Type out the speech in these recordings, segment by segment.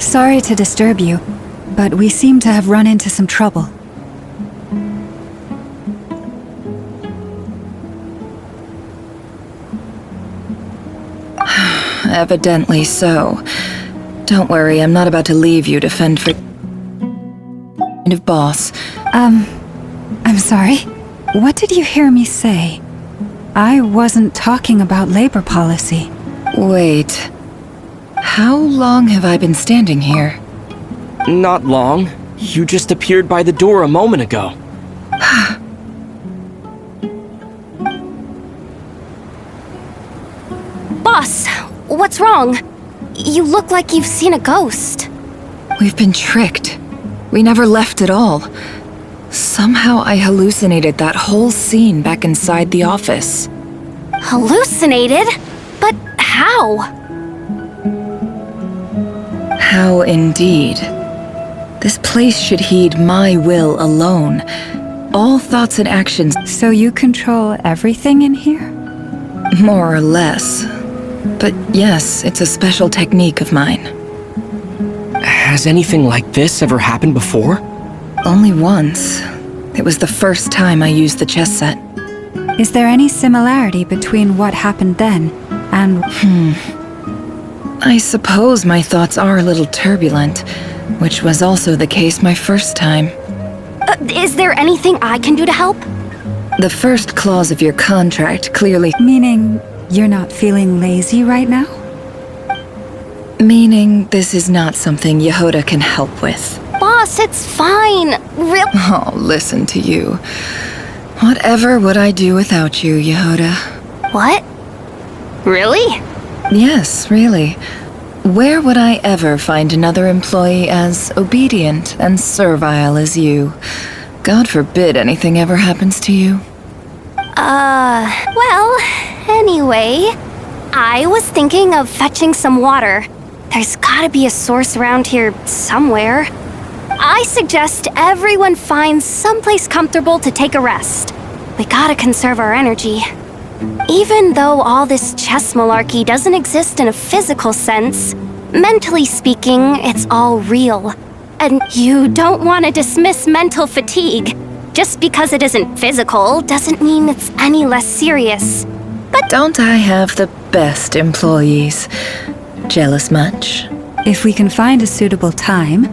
Sorry to disturb you, but we seem to have run into some trouble. Evidently so. Don't worry, I'm not about to leave you to fend for... boss. I'm sorry? What did you hear me say? I wasn't talking about labor policy. Wait. How long have I been standing here? Not long. You just appeared by the door a moment ago. Boss, what's wrong? You look like you've seen a ghost. We've been tricked. We never left at all. Somehow I hallucinated that whole scene back inside the office. Hallucinated? But how? How indeed. This place should heed my will alone. All thoughts and actions, So you control everything in here? more or less. But yes, it's a special technique of mine. Has anything like this ever happened before? Only once. It was the first time I used the chess set. Is there any similarity between what happened then and... I suppose my thoughts are a little turbulent, which was also the case my first time. Is there anything I can do to help? The first clause of your contract clearly... Meaning you're not feeling lazy right now? Meaning this is not something Yehoda can help with. Boss, it's fine. Oh, listen to you. Whatever would I do without you, Yehoda? What? Really? Yes, really. Where would I ever find another employee as obedient and servile as you? God forbid anything ever happens to you. Well, anyway, I was thinking of fetching some water. There's gotta be a source around here somewhere. I suggest everyone finds someplace comfortable to take a rest. We gotta conserve our energy. Even though all this chess malarkey doesn't exist in a physical sense, mentally speaking, it's all real. And you don't want to dismiss mental fatigue. Just because it isn't physical doesn't mean it's any less serious. But Don't I have the best employees? Jealous much? If we can find a suitable time...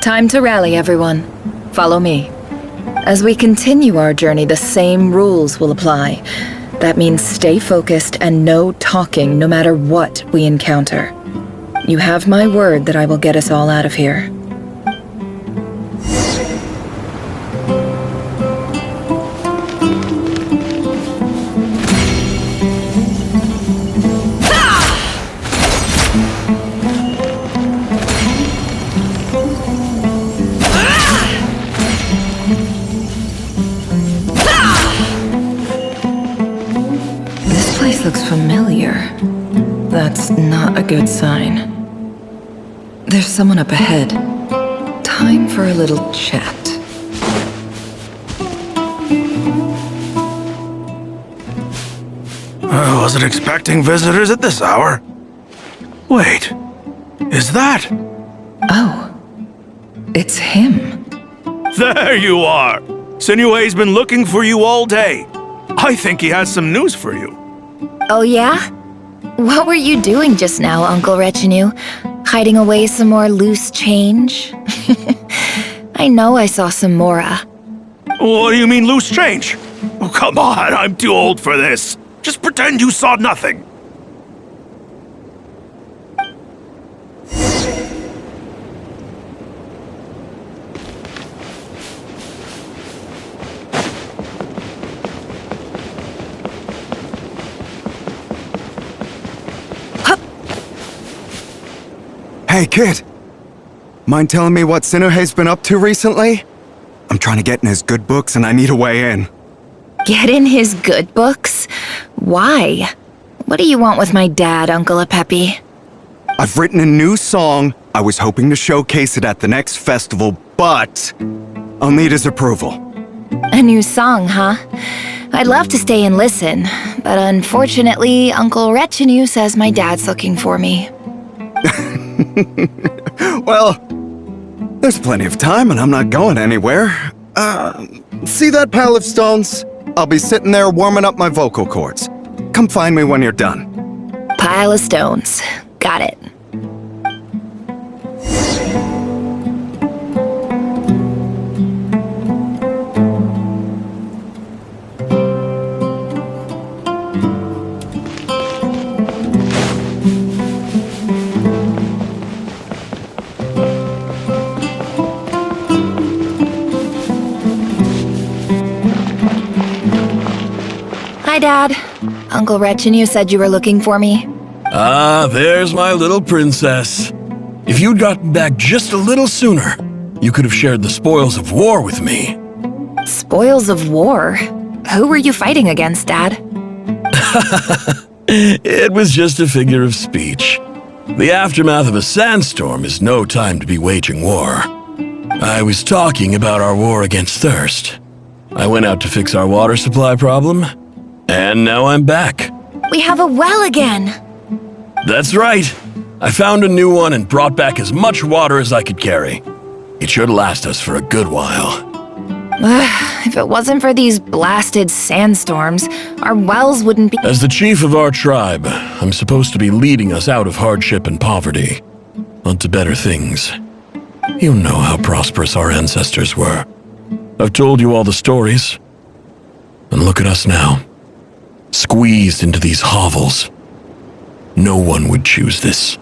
Time to rally, everyone. Follow me. As we continue our journey, the same rules will apply. That means stay focused and no talking no matter what we encounter. You have my word that I will get us all out of here. This place looks familiar. That's not a good sign. There's someone up ahead. Time for a little chat. I wasn't expecting visitors at this hour. Wait, is that? Oh, it's him. There you are! Sinue's been looking for you all day. I think he has some news for you. Oh yeah? What were you doing just now, Uncle Retinue? Hiding away some more loose change? I know I saw some Mora. What do you mean loose change? Oh, come on, I'm too old for this. Just pretend you saw nothing. Hey, kid. Mind telling me what Sinuhe's been up to recently? I'm trying to get in his good books and I need a way in. Get in his good books? Why? What do you want with my dad, Uncle Apepi? I've written a new song. I was hoping to showcase it at the next festival, but I'll need his approval. A new song, huh? I'd love to stay and listen, but unfortunately, Uncle Retinue says my dad's looking for me. Well, there's plenty of time and I'm not going anywhere. See that pile of stones? I'll be sitting there warming up my vocal cords. Come find me when you're done. Pile of stones. Got it. Hi, Dad. Uncle Wretch and you said you were looking for me. Ah, there's my little princess. If you'd gotten back just a little sooner, you could have shared the spoils of war with me. Spoils of war? Who were you fighting against, Dad? It was just a figure of speech. The aftermath of a sandstorm is no time to be waging war. I was talking about our war against thirst. I went out to fix our water supply problem, and now I'm back. We have a well again! That's right. I found a new one and brought back as much water as I could carry. It should last us for a good while. If it wasn't for these blasted sandstorms, our wells wouldn't be— As the chief of our tribe, I'm supposed to be leading us out of hardship and poverty, onto better things. You know how prosperous our ancestors were. I've told you all the stories. And look at us now. Squeezed into these hovels. No one would choose this,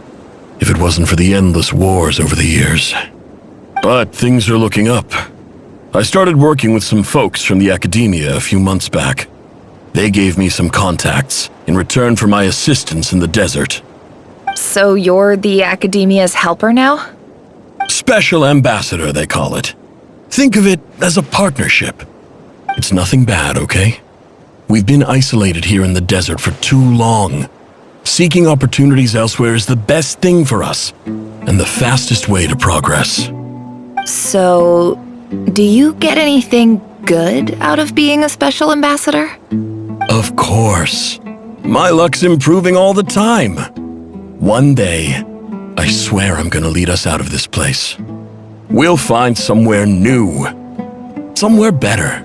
if it wasn't for the endless wars over the years. But things are looking up. I started working with some folks from the academia a few months back. They gave me some contacts in return for my assistance in the desert. So you're the academia's helper now? Special ambassador, they call it. Think of it as a partnership. It's nothing bad, okay? We've been isolated here in the desert for too long. Seeking opportunities elsewhere is the best thing for us, and the fastest way to progress. So, do you get anything good out of being a special ambassador? Of course. My luck's improving all the time. One day, I swear I'm gonna lead us out of this place. We'll find somewhere new. Somewhere better.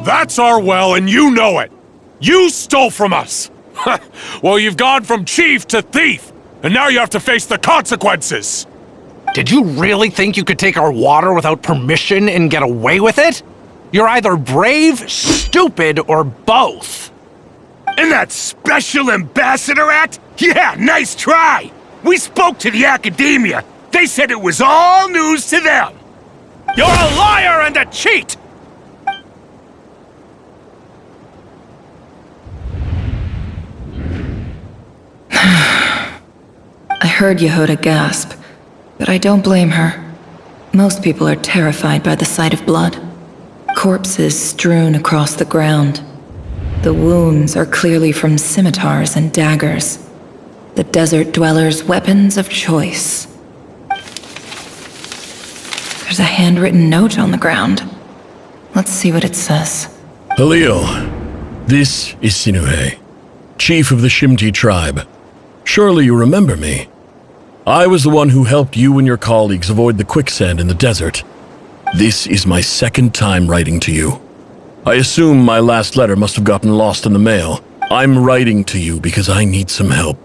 That's our well, and you know it! You stole from us! Well, you've gone from chief to thief, and now you have to face the consequences! Did you really think you could take our water without permission and get away with it? You're either brave, stupid, or both. And that Special Ambassador Act? Yeah, nice try! We spoke to the academia. They said it was all news to them. You're a liar and a cheat! I heard Yehuda gasp, but I don't blame her. Most people are terrified by the sight of blood. Corpses strewn across the ground. The wounds are clearly from scimitars and daggers. The desert dwellers' weapons of choice. There's a handwritten note on the ground. Let's see what it says. Halil, this is Sinuhe, chief of the Shimti tribe. Surely you remember me. I was the one who helped you and your colleagues avoid the quicksand in the desert. This is my second time writing to you. I assume my last letter must have gotten lost in the mail. I'm writing to you because I need some help.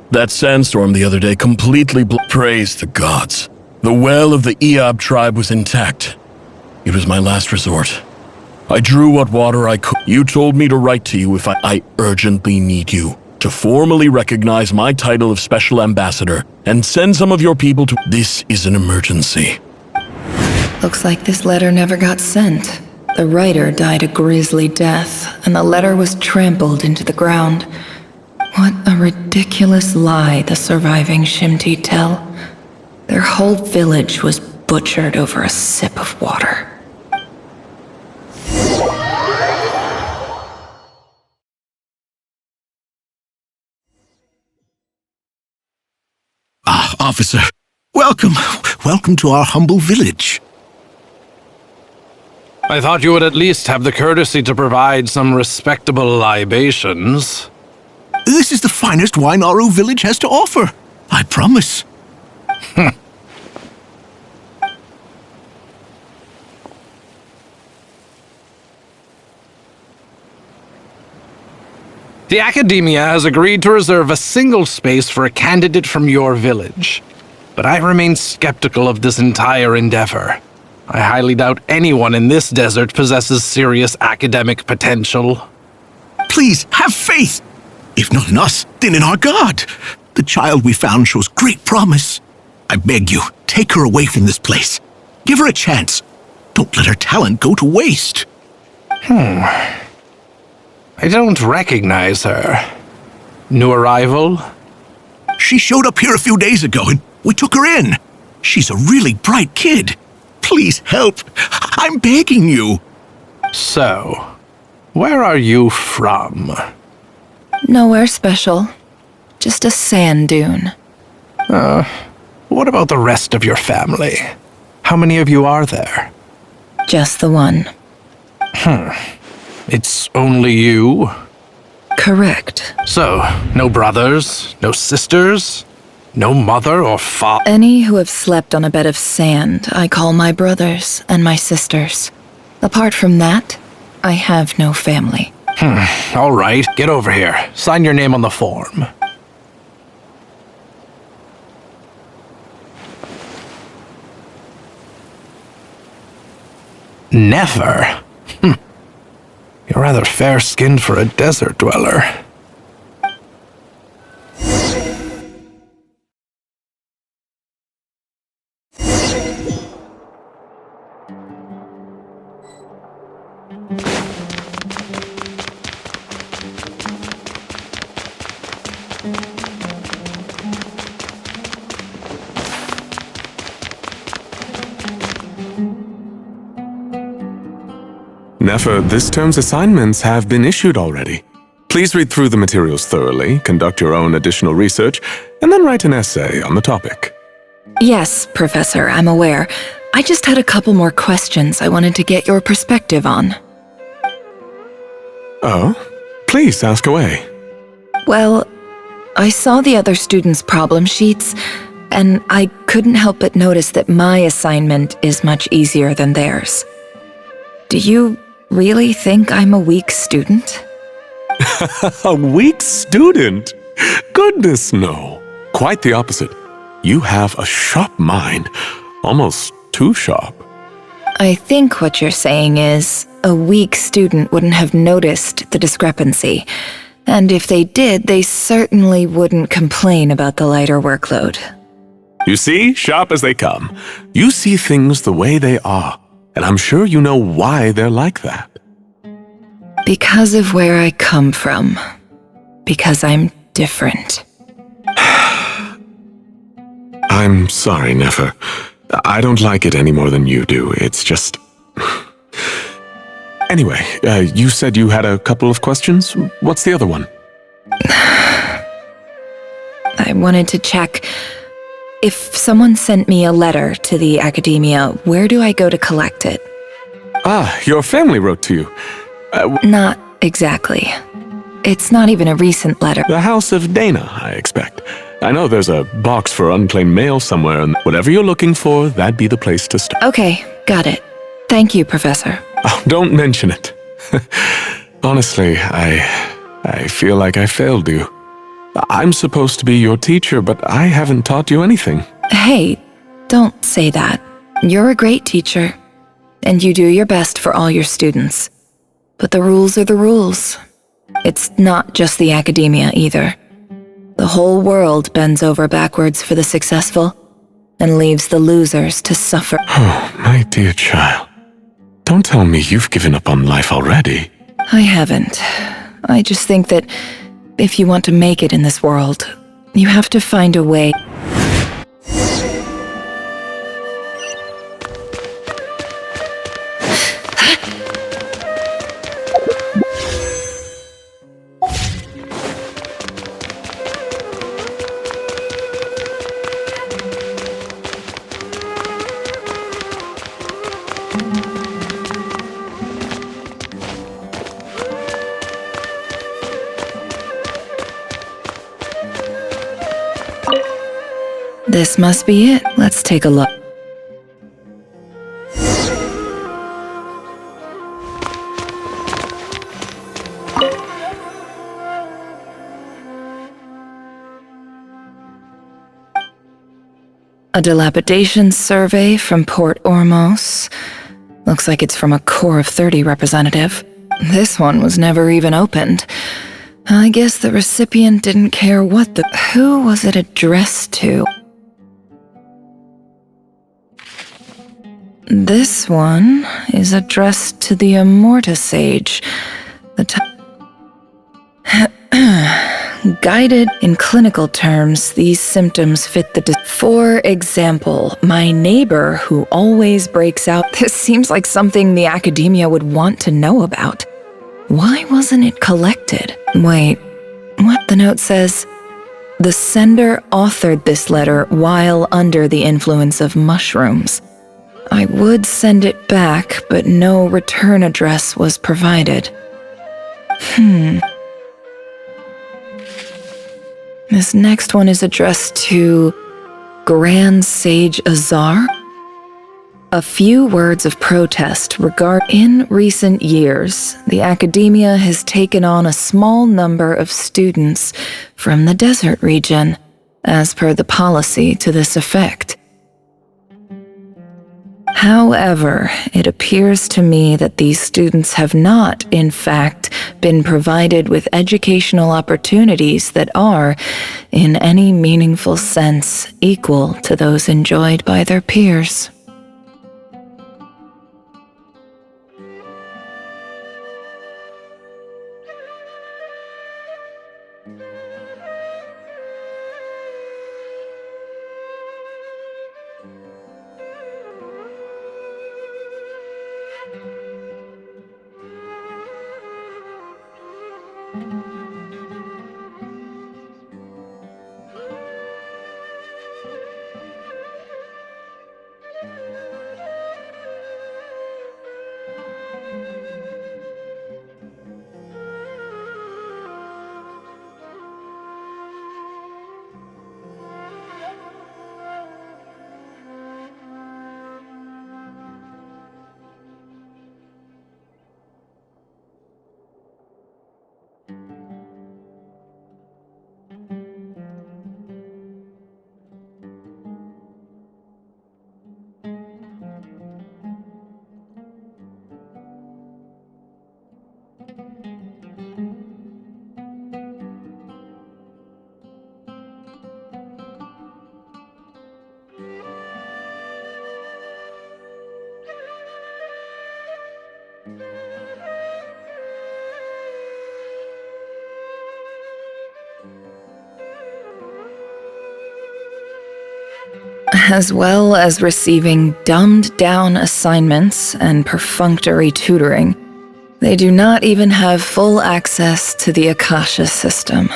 That sandstorm the other day completely praise the gods. The well of the Eob tribe was intact. It was my last resort. I drew what water I could. You told me to write to you if I urgently need you to formally recognize my title of Special Ambassador and send some of your people to... This is an emergency. Looks like this letter never got sent. The writer died a grisly death, and the letter was trampled into the ground. What a ridiculous lie the surviving Shimti tell. Their whole village was butchered over a sip of water. Ah, officer. Welcome. Welcome to our humble village. I thought you would at least have the courtesy to provide some respectable libations. This is the finest wine Aru village has to offer. I promise. The Academia has agreed to reserve a single space for a candidate from your village. But I remain skeptical of this entire endeavor. I highly doubt anyone in this desert possesses serious academic potential. Please, have faith. If not in us, then in our God. The child we found shows great promise. I beg you, take her away from this place. Give her a chance. Don't let her talent go to waste. I don't recognize her. New arrival? She showed up here a few days ago and we took her in. She's a really bright kid. Please help. I'm begging you. So, where are you from? Nowhere special. Just a sand dune. What about the rest of your family? How many of you are there? Just the one. It's only you? Correct. So, no brothers, no sisters, no mother or father? Any who have slept on a bed of sand, I call my brothers and my sisters. Apart from that, I have no family. All right, get over here. Sign your name on the form. Nefer? You're rather fair-skinned for a desert dweller. Nefer, this term's assignments have been issued already. Please read through the materials thoroughly, conduct your own additional research, and then write an essay on the topic. Yes, Professor, I'm aware. I just had a couple more questions I wanted to get your perspective on. Oh? Please, ask away. Well, I saw the other students' problem sheets, and I couldn't help but notice that my assignment is much easier than theirs. Do you really think I'm a weak student? A weak student? Goodness, no. Quite the opposite. You have a sharp mind. Almost too sharp. I think what you're saying is, a weak student wouldn't have noticed the discrepancy. And if they did, they certainly wouldn't complain about the lighter workload. You see, sharp as they come. You see things the way they are. And I'm sure you know why they're like that. Because of where I come from. Because I'm different. I'm sorry, Nefer. I don't like it any more than you do. It's just... Anyway, you said you had a couple of questions. What's the other one? I wanted to check... If someone sent me a letter to the Academia, where do I go to collect it? Ah, your family wrote to you. Not exactly. It's not even a recent letter. The House of Dana, I expect. I know there's a box for unclaimed mail somewhere, and whatever you're looking for, that'd be the place to start. Okay, got it. Thank you, Professor. Oh, don't mention it. Honestly, I feel like I failed you. I'm supposed to be your teacher, but I haven't taught you anything. Hey, don't say that. You're a great teacher, and you do your best for all your students. But the rules are the rules. It's not just the academia either. The whole world bends over backwards for the successful and leaves the losers to suffer. Oh, my dear child. Don't tell me you've given up on life already. I haven't. I just think that if you want to make it in this world, you have to find a way. This must be it. Let's take a look. A dilapidation survey from Port Ormos. Looks like it's from a Core of 30 representative. This one was never even opened. I guess the recipient didn't care what the... Who was it addressed to? This one is addressed to the Immorta Sage. Guided in clinical terms, these symptoms fit the... For example, my neighbor who always breaks out. This seems like something the academia would want to know about. Why wasn't it collected? Wait, what? The note says, the sender authored this letter while under the influence of mushrooms. I would send it back, but no return address was provided. This next one is addressed to Grand Sage Azar. A few words of protest in recent years, the academia has taken on a small number of students from the desert region, as per the policy to this effect. However, it appears to me that these students have not, in fact, been provided with educational opportunities that are, in any meaningful sense, equal to those enjoyed by their peers. As well as receiving dumbed-down assignments and perfunctory tutoring, they do not even have full access to the Akasha system.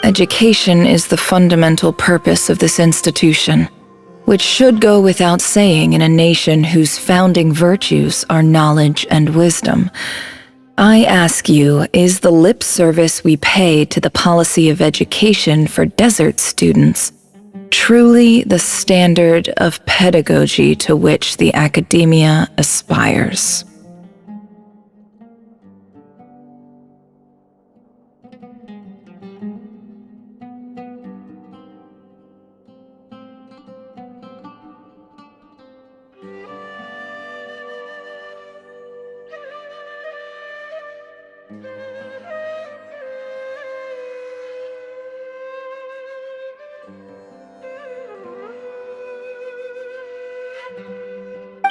Education is the fundamental purpose of this institution, which should go without saying in a nation whose founding virtues are knowledge and wisdom. I ask you, is the lip service we pay to the policy of education for desert students truly the standard of pedagogy to which the academia aspires?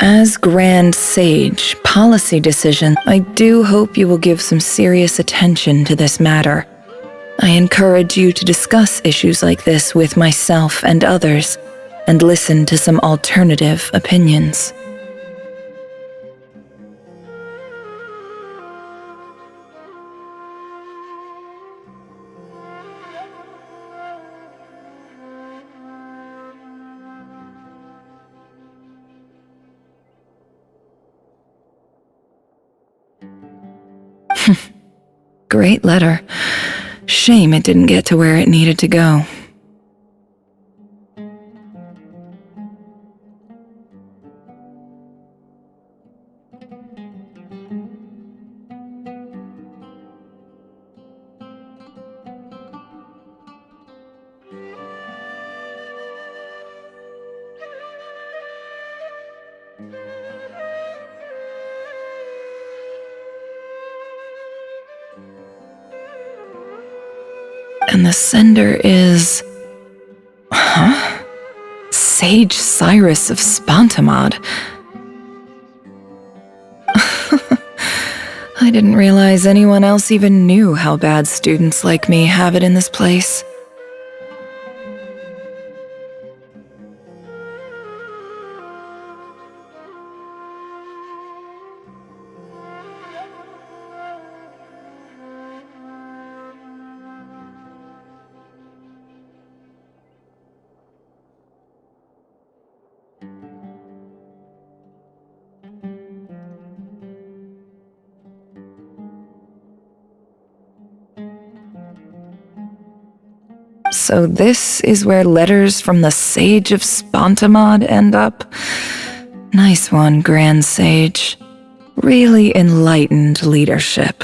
As Grand Sage, policy decision, I do hope you will give some serious attention to this matter. I encourage you to discuss issues like this with myself and others, and listen to some alternative opinions. Great letter. Shame it didn't get to where it needed to go. And the sender is... Huh? Sage Cyrus of Spontamod. I didn't realize anyone else even knew how bad students like me have it in this place. So this is where letters from the Sage of Spontamod end up? Nice one, Grand Sage. Really enlightened leadership.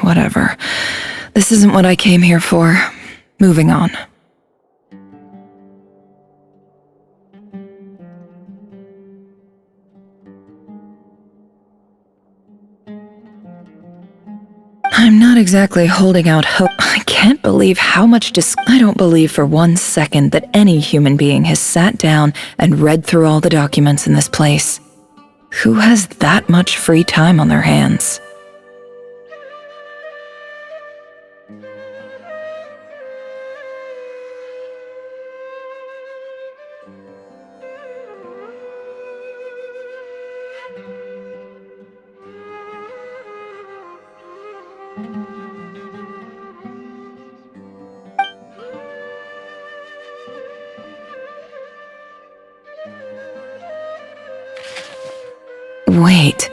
Whatever. This isn't what I came here for. Moving on. I'm not exactly holding out hope. I can't believe how much I don't believe for 1 second that any human being has sat down and read through all the documents in this place. Who has that much free time on their hands? Wait.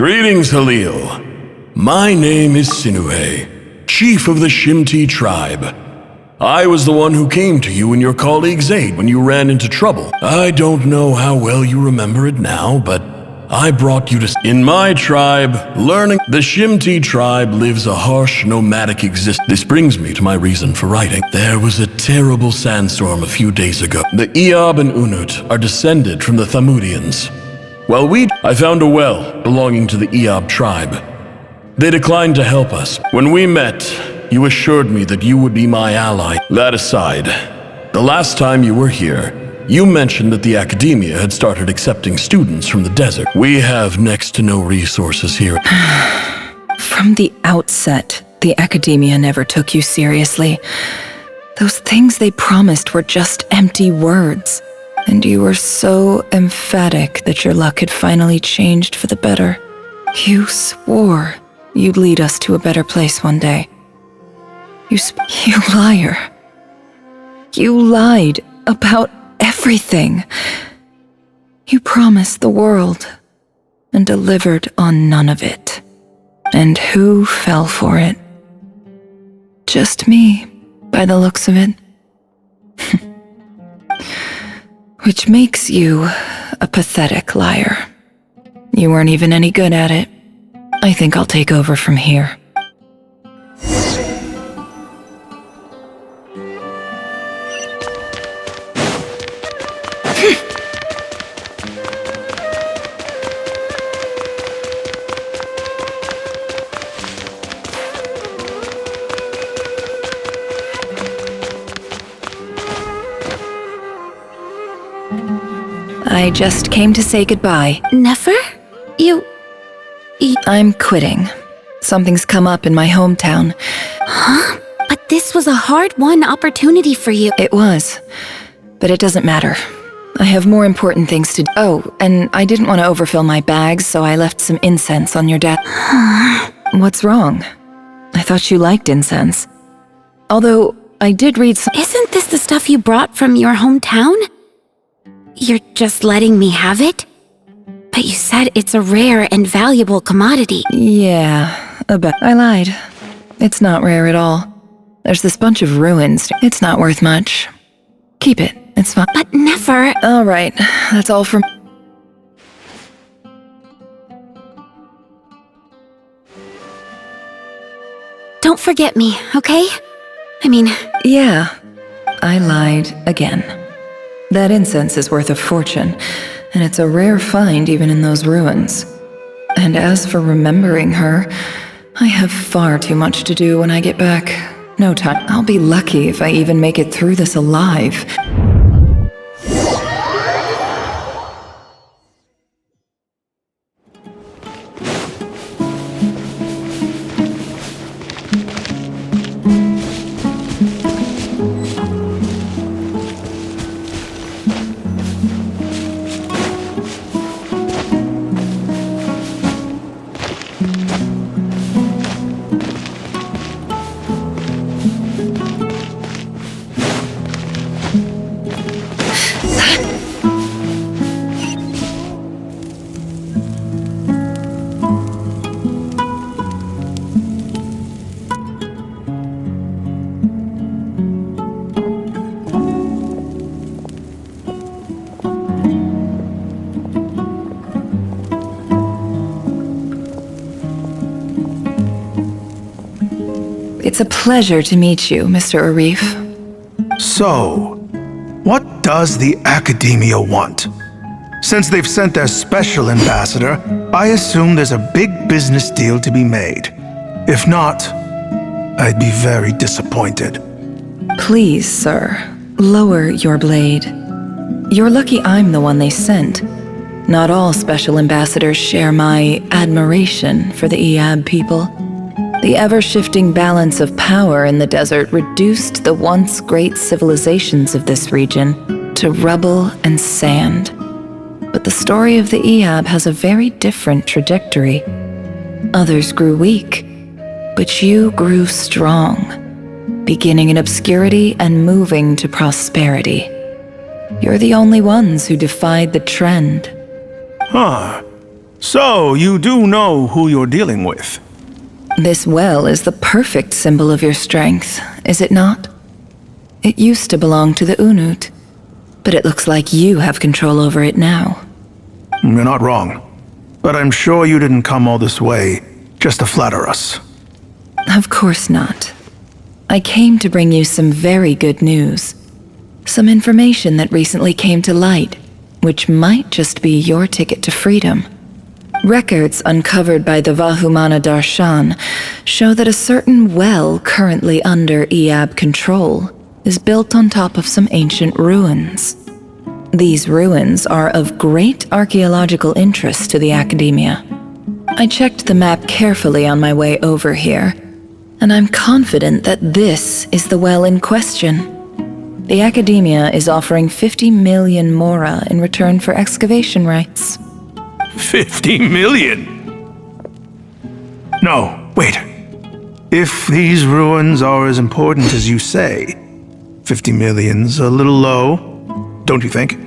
Greetings, Halil. My name is Sinuhe, chief of the Shimti tribe. I was the one who came to you and your colleague's aid when you ran into trouble. I don't know how well you remember it now, but I brought you to... In my tribe, learning... The Shimti tribe lives a harsh, nomadic existence. This brings me to my reason for writing. There was a terrible sandstorm a few days ago. The Eob and Unut are descended from the Thamudians. I found a well belonging to the Eob tribe. They declined to help us. When we met, you assured me that you would be my ally. That aside, the last time you were here, you mentioned that the academia had started accepting students from the desert. We have next to no resources here. From the outset, the academia never took you seriously. Those things they promised were just empty words. And you were so emphatic that your luck had finally changed for the better. You swore you'd lead us to a better place one day. You liar. You lied about everything. You promised the world and delivered on none of it. And who fell for it? Just me, by the looks of it. Which makes you a pathetic liar. You weren't even any good at it. I think I'll take over from here. I just came to say goodbye. Nefer? I'm quitting. Something's come up in my hometown. Huh? But this was a hard-won opportunity for you. It was. But it doesn't matter. I have more important things to do. Oh, and I didn't want to overfill my bags, so I left some incense on your desk. What's wrong? I thought you liked incense. Although, I did read some— Isn't this the stuff you brought from your hometown? You're just letting me have it? But you said it's a rare and valuable commodity. Yeah, I lied. It's not rare at all. There's this bunch of ruins. It's not worth much. Keep it. It's fine. But Nefer— All right, that's all from— Don't forget me, okay? Yeah, I lied again. That incense is worth a fortune, and it's a rare find even in those ruins. And as for remembering her, I have far too much to do when I get back. No time. I'll be lucky if I even make it through this alive. It's a pleasure to meet you, Mr. Arif. So, what does the Academia want? Since they've sent their special ambassador, I assume there's a big business deal to be made. If not, I'd be very disappointed. Please, sir, lower your blade. You're lucky I'm the one they sent. Not all special ambassadors share my admiration for the Eob people. The ever-shifting balance of power in the desert reduced the once great civilizations of this region to rubble and sand. But the story of the Eob has a very different trajectory. Others grew weak, but you grew strong, beginning in obscurity and moving to prosperity. You're the only ones who defied the trend. Huh. So, you do know who you're dealing with. This well is the perfect symbol of your strength, is it not? It used to belong to the Unut, but it looks like you have control over it now. You're not wrong. But I'm sure you didn't come all this way just to flatter us. Of course not. I came to bring you some very good news. Some information that recently came to light, which might just be your ticket to freedom. Records uncovered by the Vahumana Darshan show that a certain well currently under Eab control is built on top of some ancient ruins. These ruins are of great archaeological interest to the Academia. I checked the map carefully on my way over here, and I'm confident that this is the well in question. The Academia is offering 50 million mora in return for excavation rights. 50 million? No, wait. If these ruins are as important as you say, 50 million's a little low, don't you think?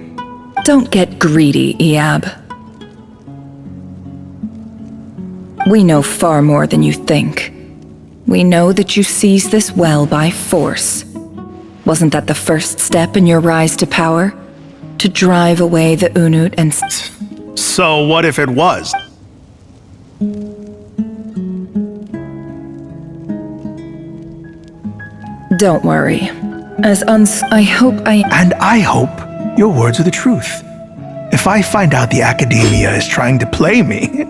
Don't get greedy, Eab. We know far more than you think. We know that you seized this well by force. Wasn't that the first step in your rise to power? To drive away the Unut and... So what if it was? Don't worry. And I hope your words are the truth. If I find out the Academia is trying to play me...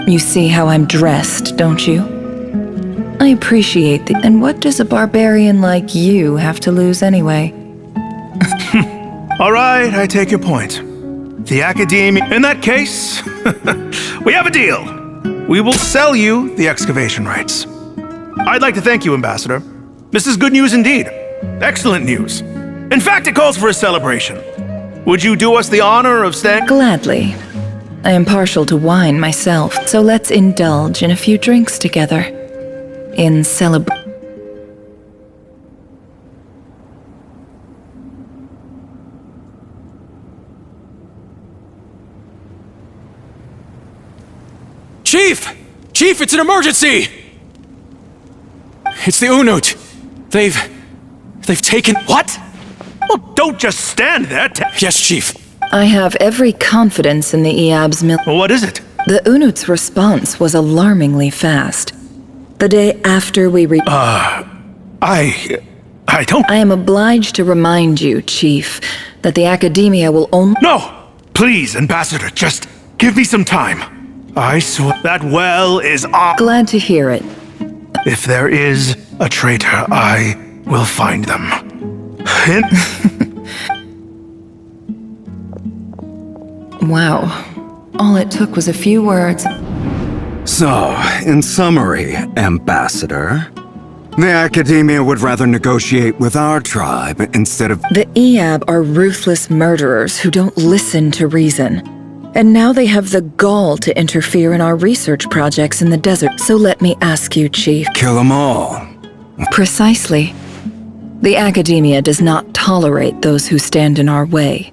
You see how I'm dressed, don't you? I appreciate the... And what does a barbarian like you have to lose anyway? All right, I take your point. The Academia... In that case, we have a deal. We will sell you the excavation rights. I'd like to thank you, Ambassador. This is good news indeed. Excellent news. In fact, it calls for a celebration. Would you do us the honor of staying? Gladly. I am partial to wine myself, so let's indulge in a few drinks together. In celebration. Chief! Chief, it's an emergency! It's the Unut. They've taken... What? Well, don't just stand there. Yes, Chief. I have every confidence in the Eab's Well, what is it? The Unut's response was alarmingly fast. The day after we I don't... I am obliged to remind you, Chief, that the Academia will only... No! Please, Ambassador, just give me some time. I swear that well is off. Glad to hear it. If there is a traitor, I will find them. Wow. All it took was a few words. So, in summary, Ambassador, the Academia would rather negotiate with our tribe instead of... The Eab are ruthless murderers who don't listen to reason. And now they have the gall to interfere in our research projects in the desert. So let me ask you, Chief. Kill them all. Precisely. The Academia does not tolerate those who stand in our way.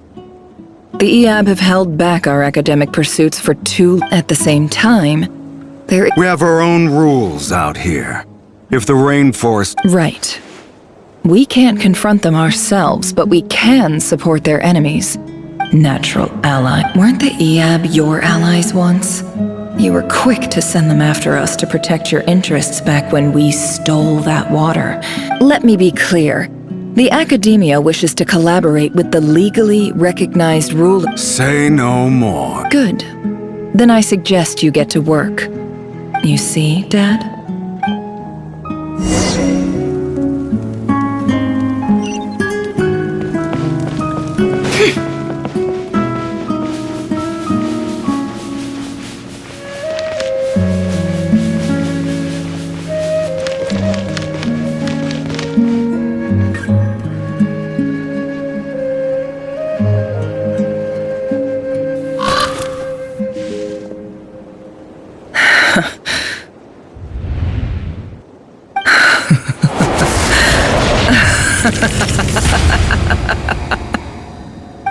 The Eab have held back our academic pursuits for too... At the same time, we have our own rules out here. If the rainforest... Right. We can't confront them ourselves, but we can support their enemies. Natural ally. Weren't the Eab your allies once? You were quick to send them after us to protect your interests back when we stole that water. Let me be clear. The Academia wishes to collaborate with the legally recognized ruler. Say no more. Good. Then I suggest you get to work. You see, Dad?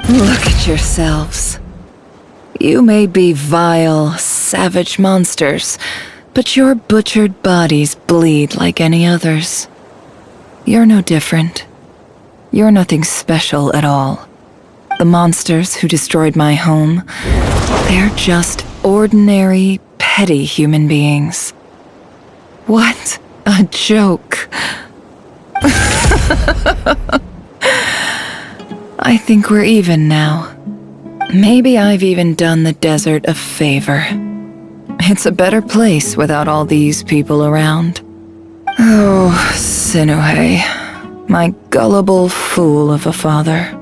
Look at yourselves. You may be vile, savage monsters, but your butchered bodies bleed like any others. You're no different. You're nothing special at all. The monsters who destroyed my home, they're just ordinary, petty human beings. What a joke. I think we're even now. Maybe I've even done the desert a favor. It's a better place without all these people around. Oh, Sinuhe, my gullible fool of a father.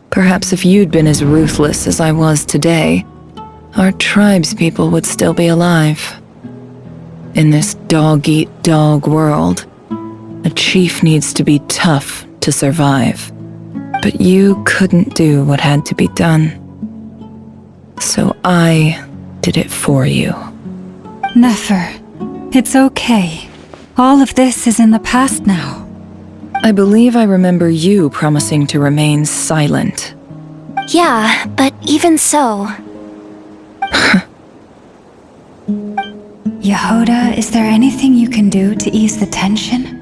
Perhaps if you'd been as ruthless as I was today, our tribespeople would still be alive. In this dog-eat-dog world, a chief needs to be tough to survive. But you couldn't do what had to be done. So I did it for you. Nefer, it's okay. All of this is in the past now. I believe I remember you promising to remain silent. Yeah, but even so. Yehoda, is there anything you can do to ease the tension?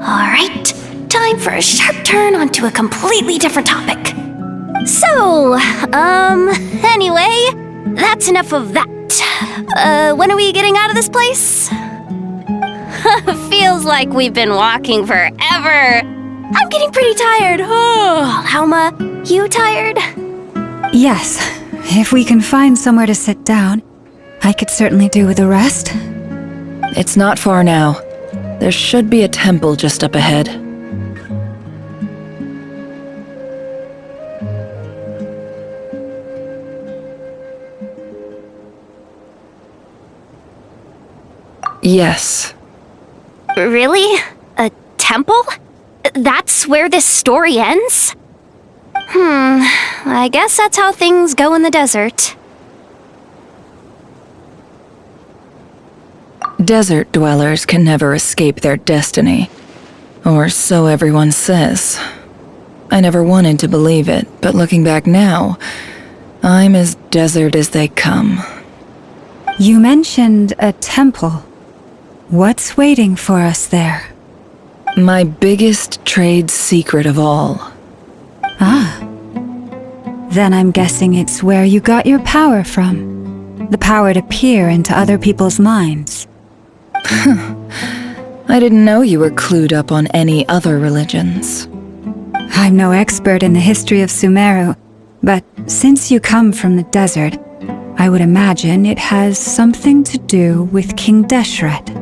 Alright, time for a sharp turn onto a completely different topic. So, anyway, that's enough of that. When are we getting out of this place? Feels like we've been walking forever. I'm getting pretty tired. Oh, Alma, you tired? Yes. If we can find somewhere to sit down, I could certainly do with a rest. It's not far now. There should be a temple just up ahead. Yes. Really? A temple? That's where this story ends? I guess that's how things go in the desert. Desert dwellers can never escape their destiny. Or so everyone says. I never wanted to believe it, but looking back now, I'm as desert as they come. You mentioned a temple. What's waiting for us there? My biggest trade secret of all. Ah. Then I'm guessing it's where you got your power from. The power to peer into other people's minds. I didn't know you were clued up on any other religions. I'm no expert in the history of Sumeru, but since you come from the desert, I would imagine it has something to do with King Deshret.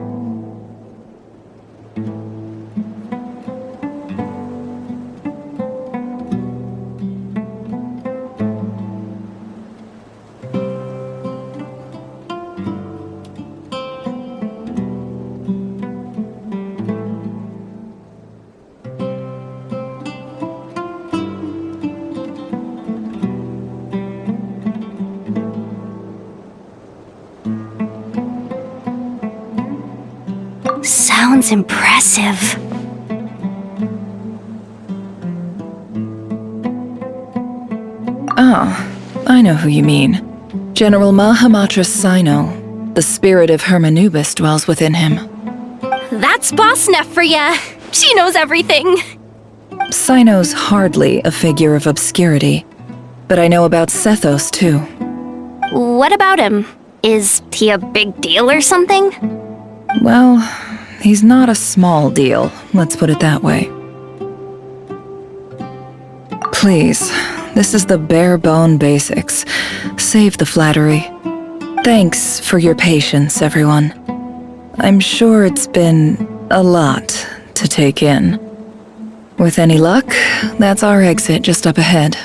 Sounds impressive. Oh, I know who you mean. General Mahamatra Sino. The spirit of Hermanubis dwells within him. That's Boss Neff for ya. She knows everything. Sino's hardly a figure of obscurity, but I know about Sethos too. What about him? Is he a big deal or something? Well, he's not a small deal, let's put it that way. Please, this is the bare-bone basics. Save the flattery. Thanks for your patience, everyone. I'm sure it's been a lot to take in. With any luck, that's our exit just up ahead.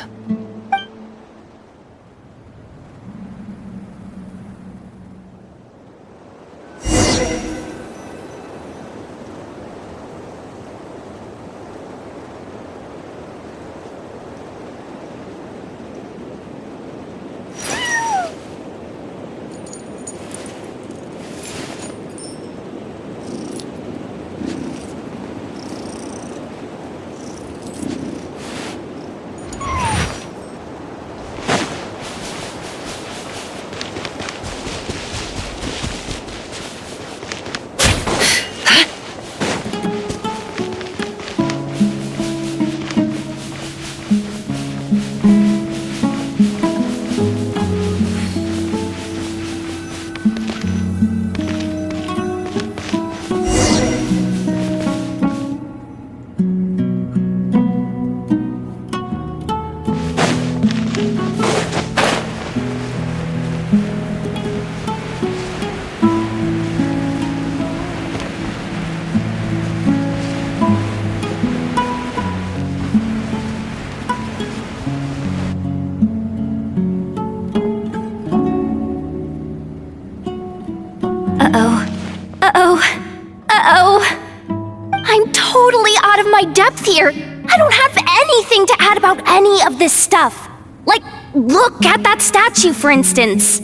my depth here. I don't have anything to add about any of this stuff. Like, look at that statue, for instance.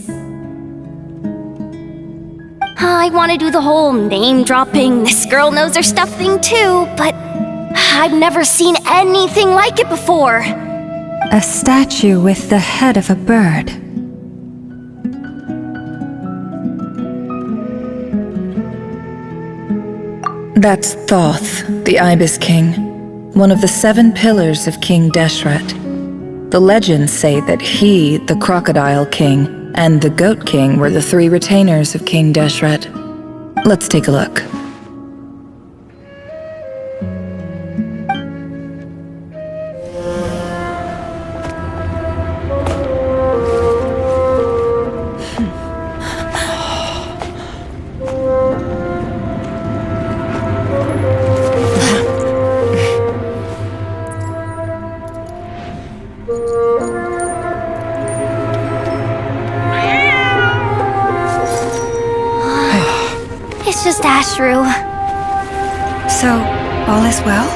I want to do the whole name-dropping, this girl knows her stuff thing too, but I've never seen anything like it before. A statue with the head of a bird. That's Thoth, the Ibis King, one of the 7 pillars of King Deshret. The legends say that he, the Crocodile King, and the Goat King were the 3 retainers of King Deshret. Let's take a look. It's just Ashru. So, all is well?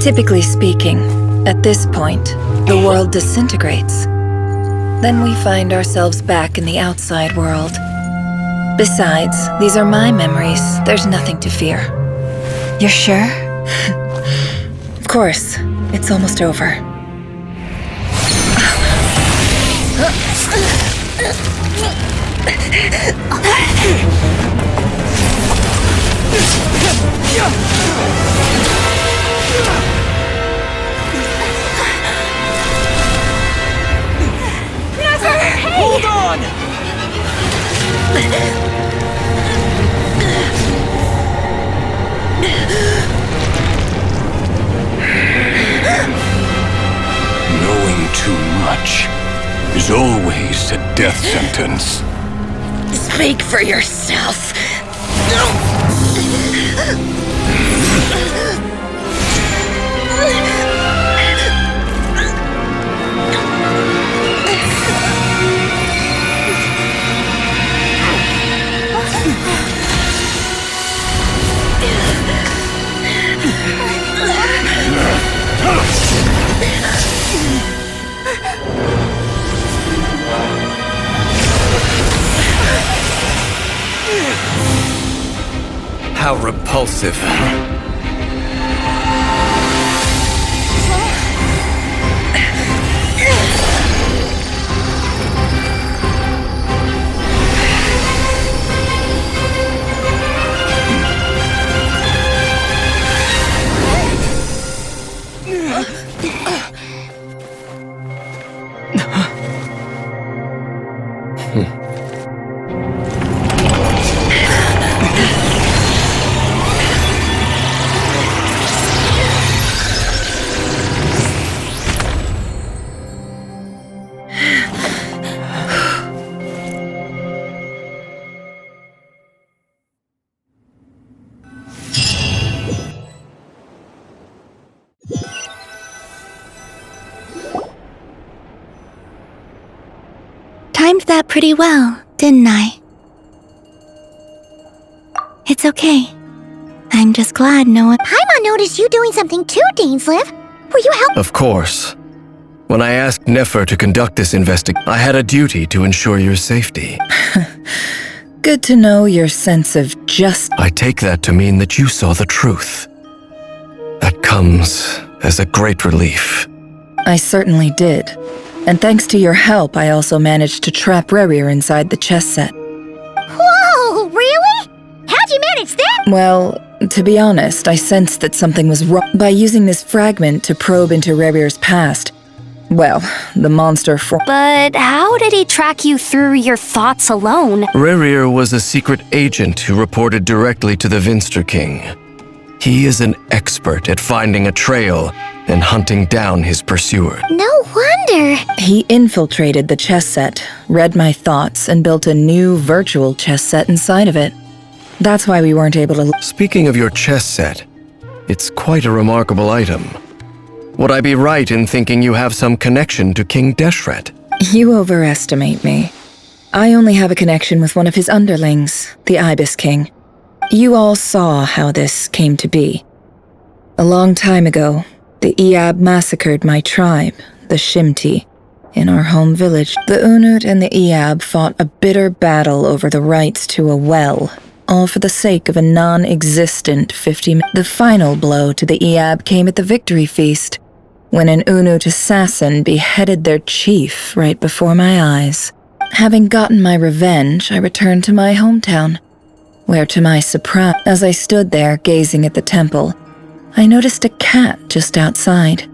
Typically speaking, at this point, the world disintegrates. Then we find ourselves back in the outside world. Besides, these are my memories. There's nothing to fear. You're sure? Of course. It's almost over. Nefer, hey! Hold on! Knowing too much is always a death sentence. Speak for yourself. How repulsive. Timed that pretty well, didn't I? It's okay. I'm just glad no one— Paimon noticed you doing something too, Dainsleif. Were you helping? Of course. When I asked Nefer to conduct this investigation, I had a duty to ensure your safety. Good to know your sense of justice. I take that to mean that you saw the truth. That comes as a great relief. I certainly did. And thanks to your help, I also managed to trap Rerir inside the chess set. Whoa, really? How'd you manage that? Well, to be honest, I sensed that something was wrong. By using this fragment to probe into Rerir's past, well, the monster But how did he track you through your thoughts alone? Rerir was a secret agent who reported directly to the Vinster King. He is an expert at finding a trail and hunting down his pursuer. No wonder. He infiltrated the chess set, read my thoughts, and built a new virtual chess set inside of it. That's why we weren't able to— Speaking of your chess set, It's quite a remarkable item. Would I be right in thinking you have some connection to King Deshret? You overestimate me. I only have a connection with one of his underlings, the Ibis King. You all saw how this came to be. A long time ago, the Iab massacred my tribe, the Shimti, in our home village. The Unut and the Iab fought a bitter battle over the rights to a well, all for the sake of a non-existent 50 men. The final blow to the Iab came at the victory feast, when an Unut assassin beheaded their chief right before my eyes. Having gotten my revenge, I returned to my hometown, where to my surprise, as I stood there gazing at the temple, I noticed a cat just outside.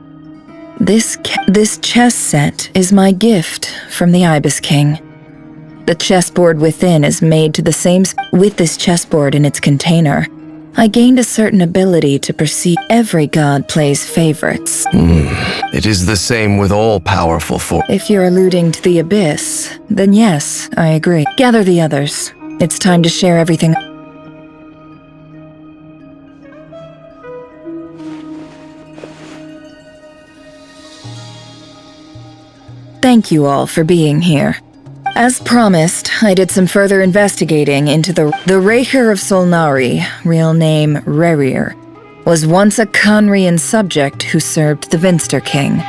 This chess set is my gift from the Ibis King. The chessboard within is made to the same with this chessboard in its container. I gained a certain ability to perceive every god plays favorites. It is the same with all powerful forces. If you're alluding to the Abyss, then yes, I agree. Gather the others. It's time to share everything. Thank you all for being here. As promised, I did some further investigating into the Reicher of Solnari, real name Rerir, was once a Conrian subject who served the Vinster King.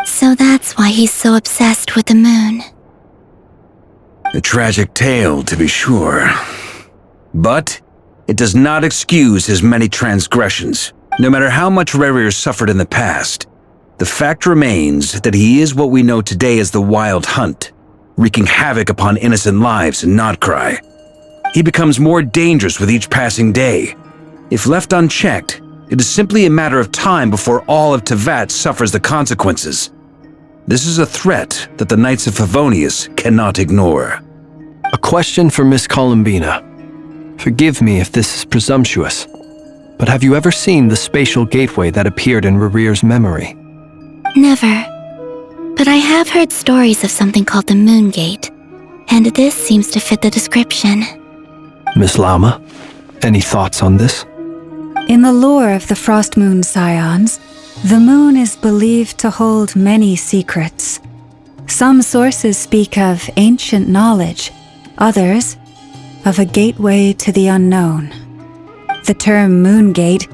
So that's why he's so obsessed with the moon. A tragic tale, to be sure. But it does not excuse his many transgressions. No matter how much Rerir suffered in the past, the fact remains that he is what we know today as the Wild Hunt, wreaking havoc upon innocent lives in Notcry. He becomes more dangerous with each passing day. If left unchecked, it is simply a matter of time before all of Tevat suffers the consequences. This is a threat that the Knights of Favonius cannot ignore. A question for Miss Columbina. Forgive me if this is presumptuous, but have you ever seen the spatial gateway that appeared in Rerir's memory? Never. But I have heard stories of something called the Moon Gate, and this seems to fit the description. Miss Lama, any thoughts on this? In the lore of the Frost Moon Scions, the moon is believed to hold many secrets. Some sources speak of ancient knowledge, others of a gateway to the unknown. The term Moon Gate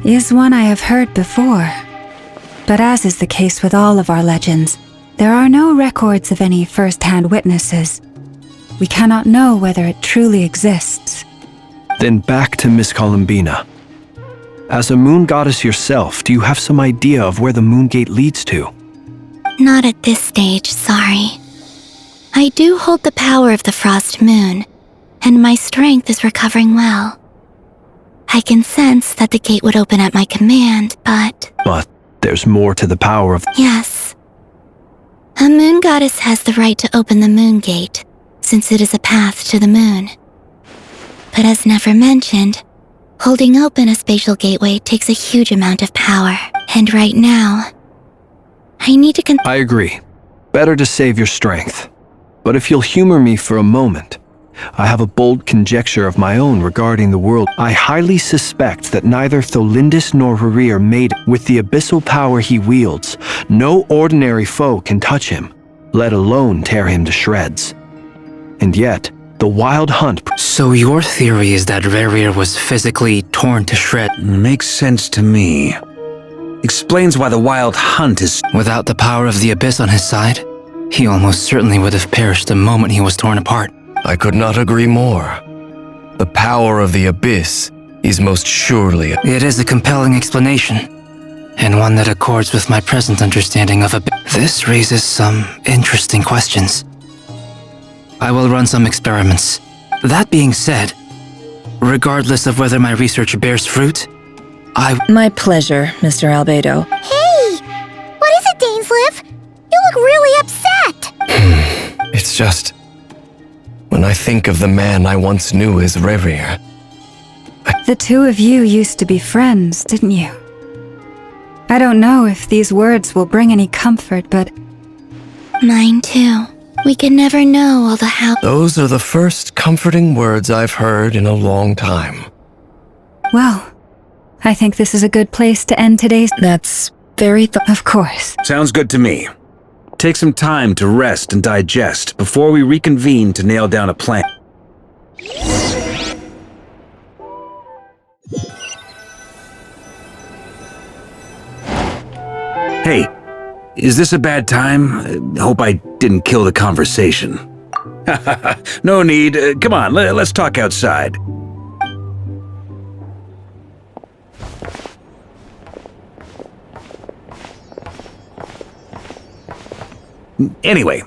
is one I have heard before, but as is the case with all of our legends, there are no records of any first-hand witnesses. We cannot know whether it truly exists. Then back to Miss Columbina. As a moon goddess yourself, do you have some idea of where the Moon Gate leads to? Not at this stage, sorry. I do hold the power of the Frost Moon, and my strength is recovering well. I can sense that the gate would open at my command, but... But there's more to the power of... Yes. A moon goddess has the right to open the Moon Gate, since it is a path to the moon. But as Nefer mentioned, holding open a spatial gateway takes a huge amount of power, and right now, I need to I agree. Better to save your strength. But if you'll humor me for a moment, I have a bold conjecture of my own regarding the world. I highly suspect that neither Tholindis nor Rerir made it. With the abyssal power he wields, no ordinary foe can touch him, let alone tear him to shreds. And yet, the Wild Hunt... So your theory is that Rerir was physically torn to shreds? Makes sense to me. Explains why the Wild Hunt is... Without the power of the Abyss on his side, he almost certainly would have perished the moment he was torn apart. I could not agree more. The power of the Abyss is most surely... It is a compelling explanation, and one that accords with my present understanding of Abyss. This raises some interesting questions. I will run some experiments. That being said, regardless of whether my research bears fruit, My pleasure, Mr. Albedo. Hey! What is it, Dainsleif? You look really upset! It's just... when I think of the man I once knew as Rerir. The two of you used to be friends, didn't you? I don't know if these words will bring any comfort, but... Mine too. We could never know all the how. Those are the first comforting words I've heard in a long time. Well, I think this is a good place to end today's... That's very Of course. Sounds good to me. Take some time to rest and digest before we reconvene to nail down a plan. Hey, is this a bad time? Hope I didn't kill the conversation. No need. Come on, let's talk outside. Anyway,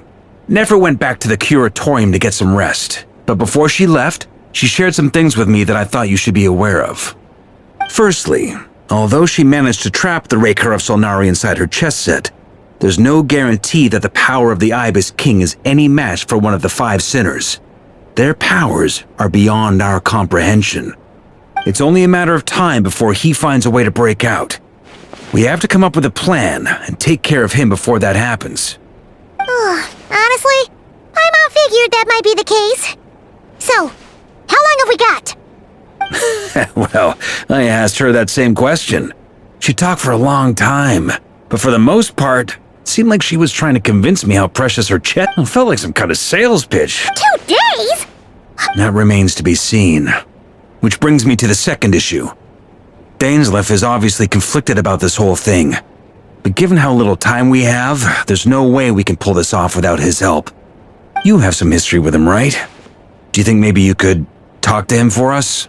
Nefer went back to the curatorium to get some rest. But before she left, she shared some things with me that I thought you should be aware of. Firstly, although she managed to trap the Raker of Solnari inside her chess set, there's no guarantee that the power of the Ibis King is any match for one of the 5 sinners. Their powers are beyond our comprehension. It's only a matter of time before he finds a way to break out. We have to come up with a plan and take care of him before that happens. Honestly, my mom figured that might be the case. So, how long have we got? Well, I asked her that same question. She talked for a long time, but for the most part, it seemed like she was trying to convince me how precious her chest felt like some kind of sales pitch. 2 days? That remains to be seen. Which brings me to the second issue. Dainsleif is obviously conflicted about this whole thing. But given how little time we have, there's no way we can pull this off without his help. You have some history with him, right? Do you think maybe you could talk to him for us?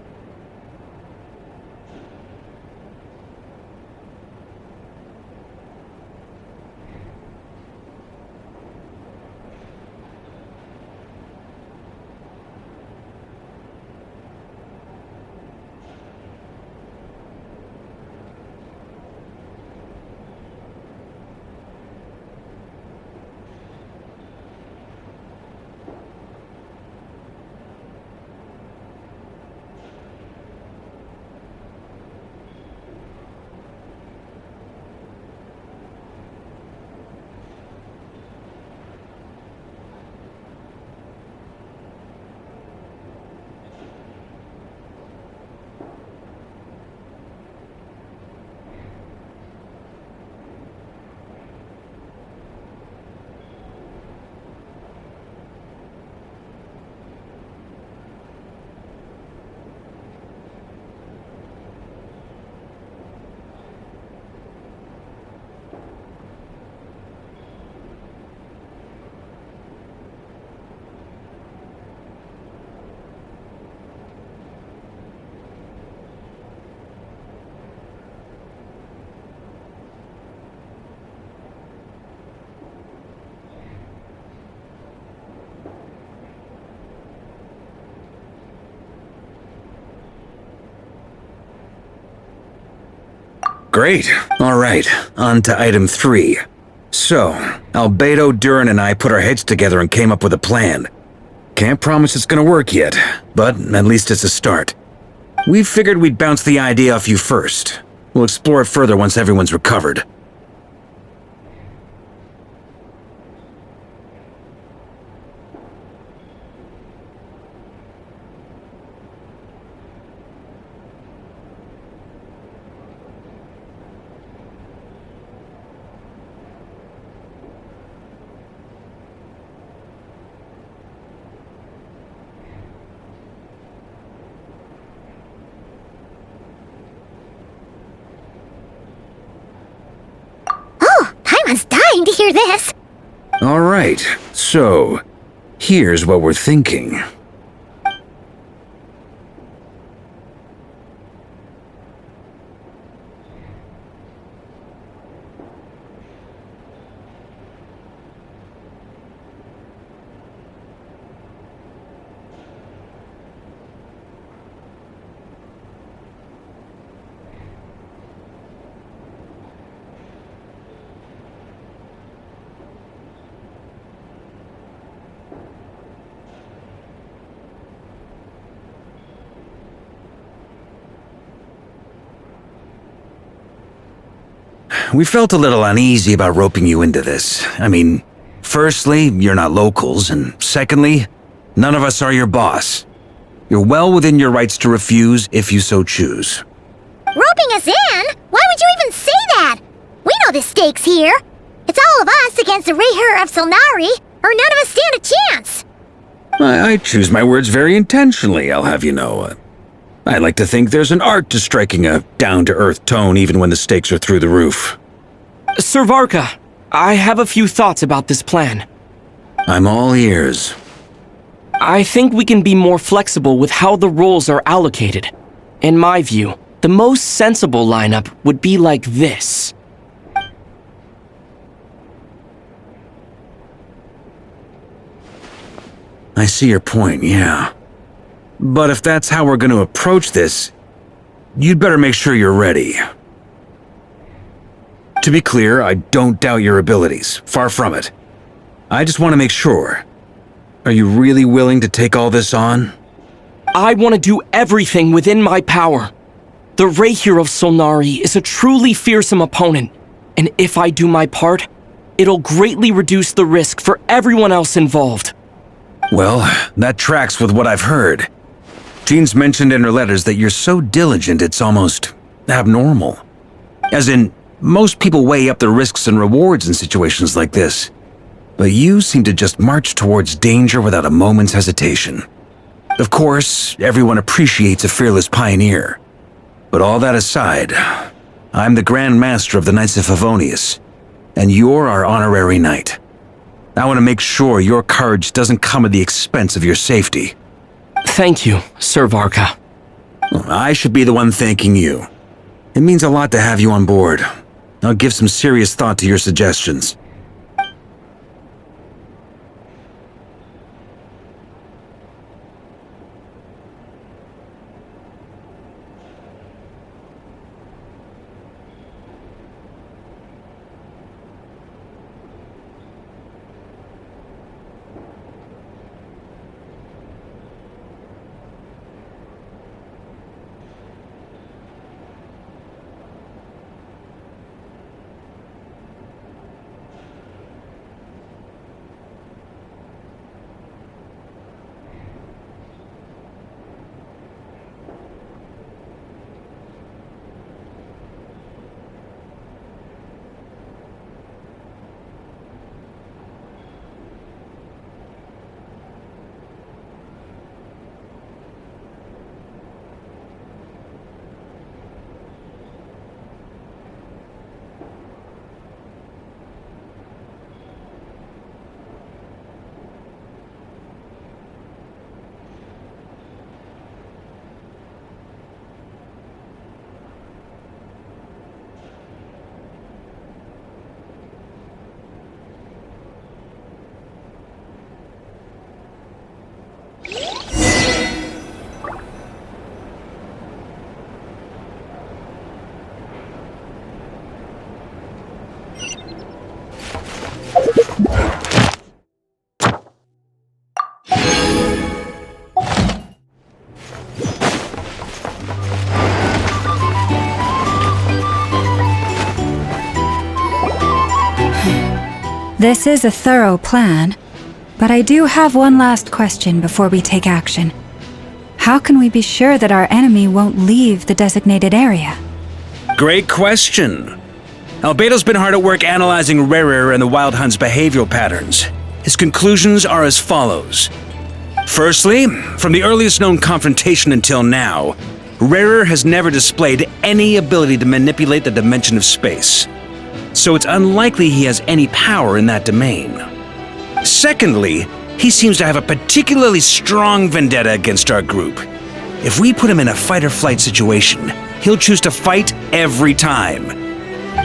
Great. All right, on to item 3. So, Albedo, Durin, and I put our heads together and came up with a plan. Can't promise it's gonna work yet, but at least it's a start. We figured we'd bounce the idea off you first. We'll explore it further once everyone's recovered. Paimon's dying to hear this. All right, so here's what we're thinking. we felt a little uneasy about roping you into this. I mean, firstly, you're not locals, and secondly, none of us are your boss. You're well within your rights to refuse if you so choose. Roping us in? Why would you even say that? We know the stakes here. It's all of us against the Reher of Solnari, or none of us stand a chance. I choose my words very intentionally, I'll have you know. I like to think there's an art to striking a down-to-earth tone even when the stakes are through the roof. Sir Varka, I have a few thoughts about this plan. I'm all ears. I think we can be more flexible with how the roles are allocated. In my view, the most sensible lineup would be like this. I see your point, yeah. But if that's how we're going to approach this, you'd better make sure you're ready. To be clear, I don't doubt your abilities. Far from it. I just want to make sure. Are you really willing to take all this on? I want to do everything within my power. The Reher of Solnari is a truly fearsome opponent, and if I do my part, it'll greatly reduce the risk for everyone else involved. Well, that tracks with what I've heard. Jean's mentioned in her letters that you're so diligent it's almost abnormal. As in, most people weigh up the risks and rewards in situations like this. But you seem to just march towards danger without a moment's hesitation. Of course, everyone appreciates a fearless pioneer. But all that aside, I'm the Grand Master of the Knights of Favonius, and you're our honorary knight. I want to make sure your courage doesn't come at the expense of your safety. Thank you, Sir Varka. I should be the one thanking you. It means a lot to have you on board. I'll give some serious thought to your suggestions. This is a thorough plan, but I do have one last question before we take action. How can we be sure that our enemy won't leave the designated area? Great question. Albedo's been hard at work analyzing Reher and the Wild Hunt's behavioral patterns. His conclusions are as follows. Firstly, from the earliest known confrontation until now, Reher has never displayed any ability to manipulate the dimension of space. So it's unlikely he has any power in that domain. Secondly, he seems to have a particularly strong vendetta against our group. If we put him in a fight-or-flight situation, he'll choose to fight every time.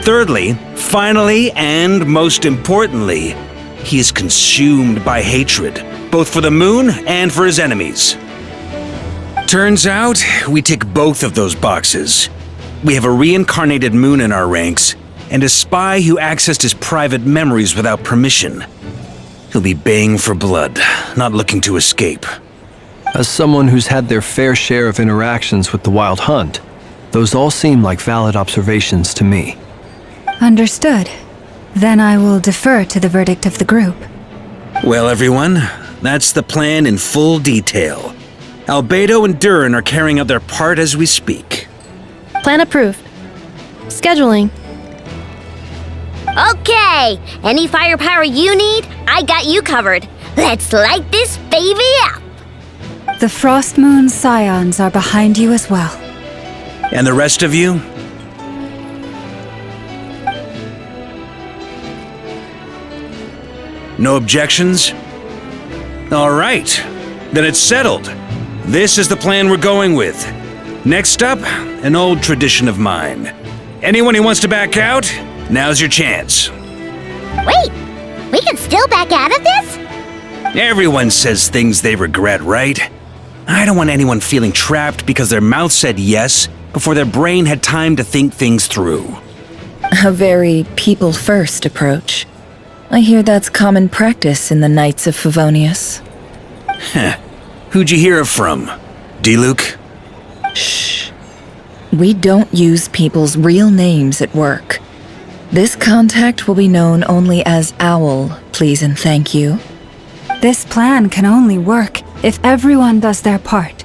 Thirdly, finally, and most importantly, he is consumed by hatred, both for the moon and for his enemies. Turns out, we tick both of those boxes. We have a reincarnated moon in our ranks, and a spy who accessed his private memories without permission. He'll be baying for blood, not looking to escape. As someone who's had their fair share of interactions with the Wild Hunt, those all seem like valid observations to me. Understood. Then I will defer to the verdict of the group. Well, everyone, that's the plan in full detail. Albedo and Durin are carrying out their part as we speak. Plan approved. Scheduling. Okay, any firepower you need, I got you covered. Let's light this baby up. The Frost Moon Scions are behind you as well. And the rest of you? No objections? All right, then it's settled. This is the plan we're going with. Next up, an old tradition of mine. Anyone who wants to back out, now's your chance. Wait, we can still back out of this? Everyone says things they regret, right? I don't want anyone feeling trapped because their mouth said yes before their brain had time to think things through. A very people-first approach. I hear that's common practice in the Knights of Favonius. Heh. Who'd you hear it from? D-Luke? Shh. We don't use people's real names at work. This contact will be known only as Owl, please and thank you. This plan can only work if everyone does their part.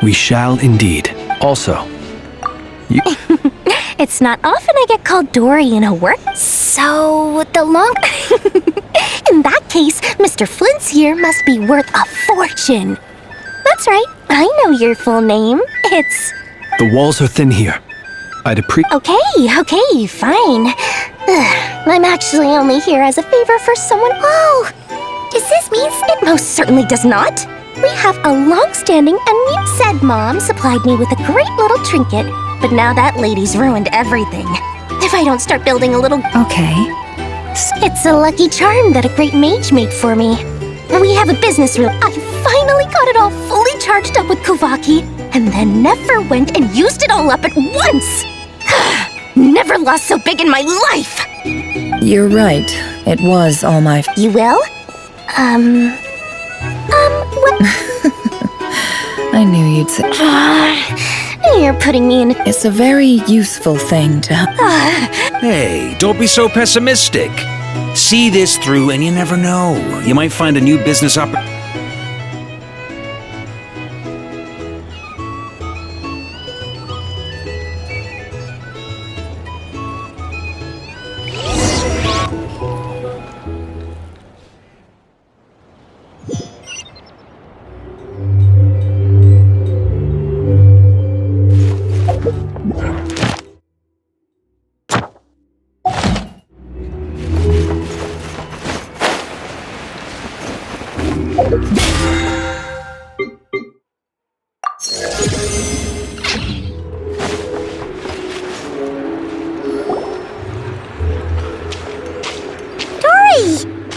We shall indeed. Also, It's not often I get called Dory in a work. So, the long... In that case, Mr. Flint's here must be worth a fortune. That's right. I know your full name. It's... the walls are thin here. I'd appreciate... Okay, fine. I'm actually only here as a favor for someone... Oh! Does this mean... It most certainly does not. We have a long-standing and said Mom supplied me with a great little trinket, but now that lady's ruined everything. If I don't start building a little... Okay. It's a lucky charm that a great mage made for me. We have a business room. I finally got it all fully charged up with Kuvaki, and then Nefer went and used it all up at once! Never lost so big in my life! You're right. It was all my... You will? What? I knew you'd say... You're putting me in... It's a very useful thing to... Hey, don't be so pessimistic. See this through and you never know. You might find a new business opportunity.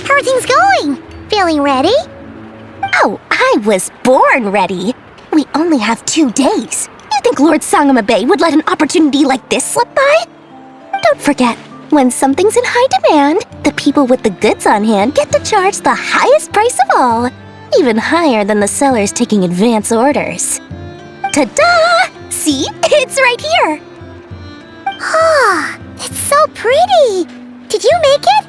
How are things going? Feeling ready? Oh, I was born ready. We only have 2 days. You think Lord Sangamabe would let an opportunity like this slip by? Don't forget, when something's in high demand, the people with the goods on hand get to charge the highest price of all, even higher than the sellers taking advance orders. Ta-da! See? It's right here! Ah, it's so pretty! Did you make it?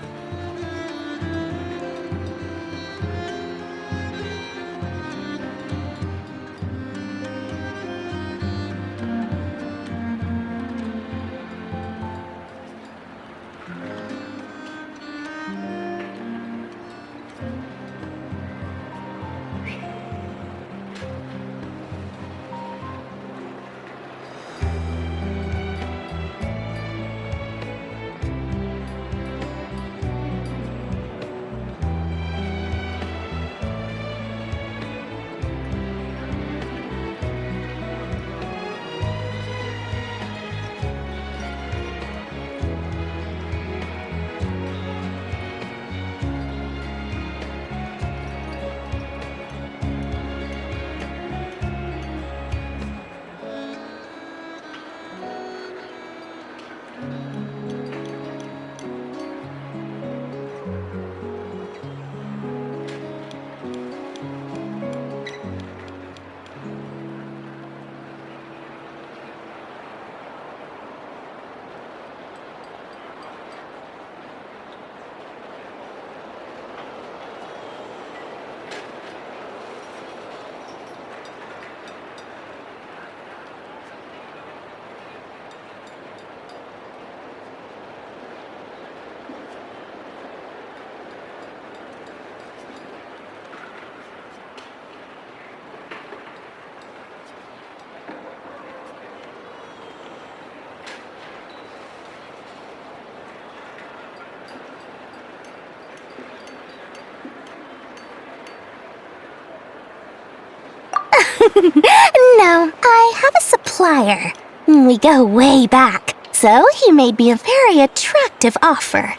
No, I have a supplier. We go way back, so he made me a very attractive offer.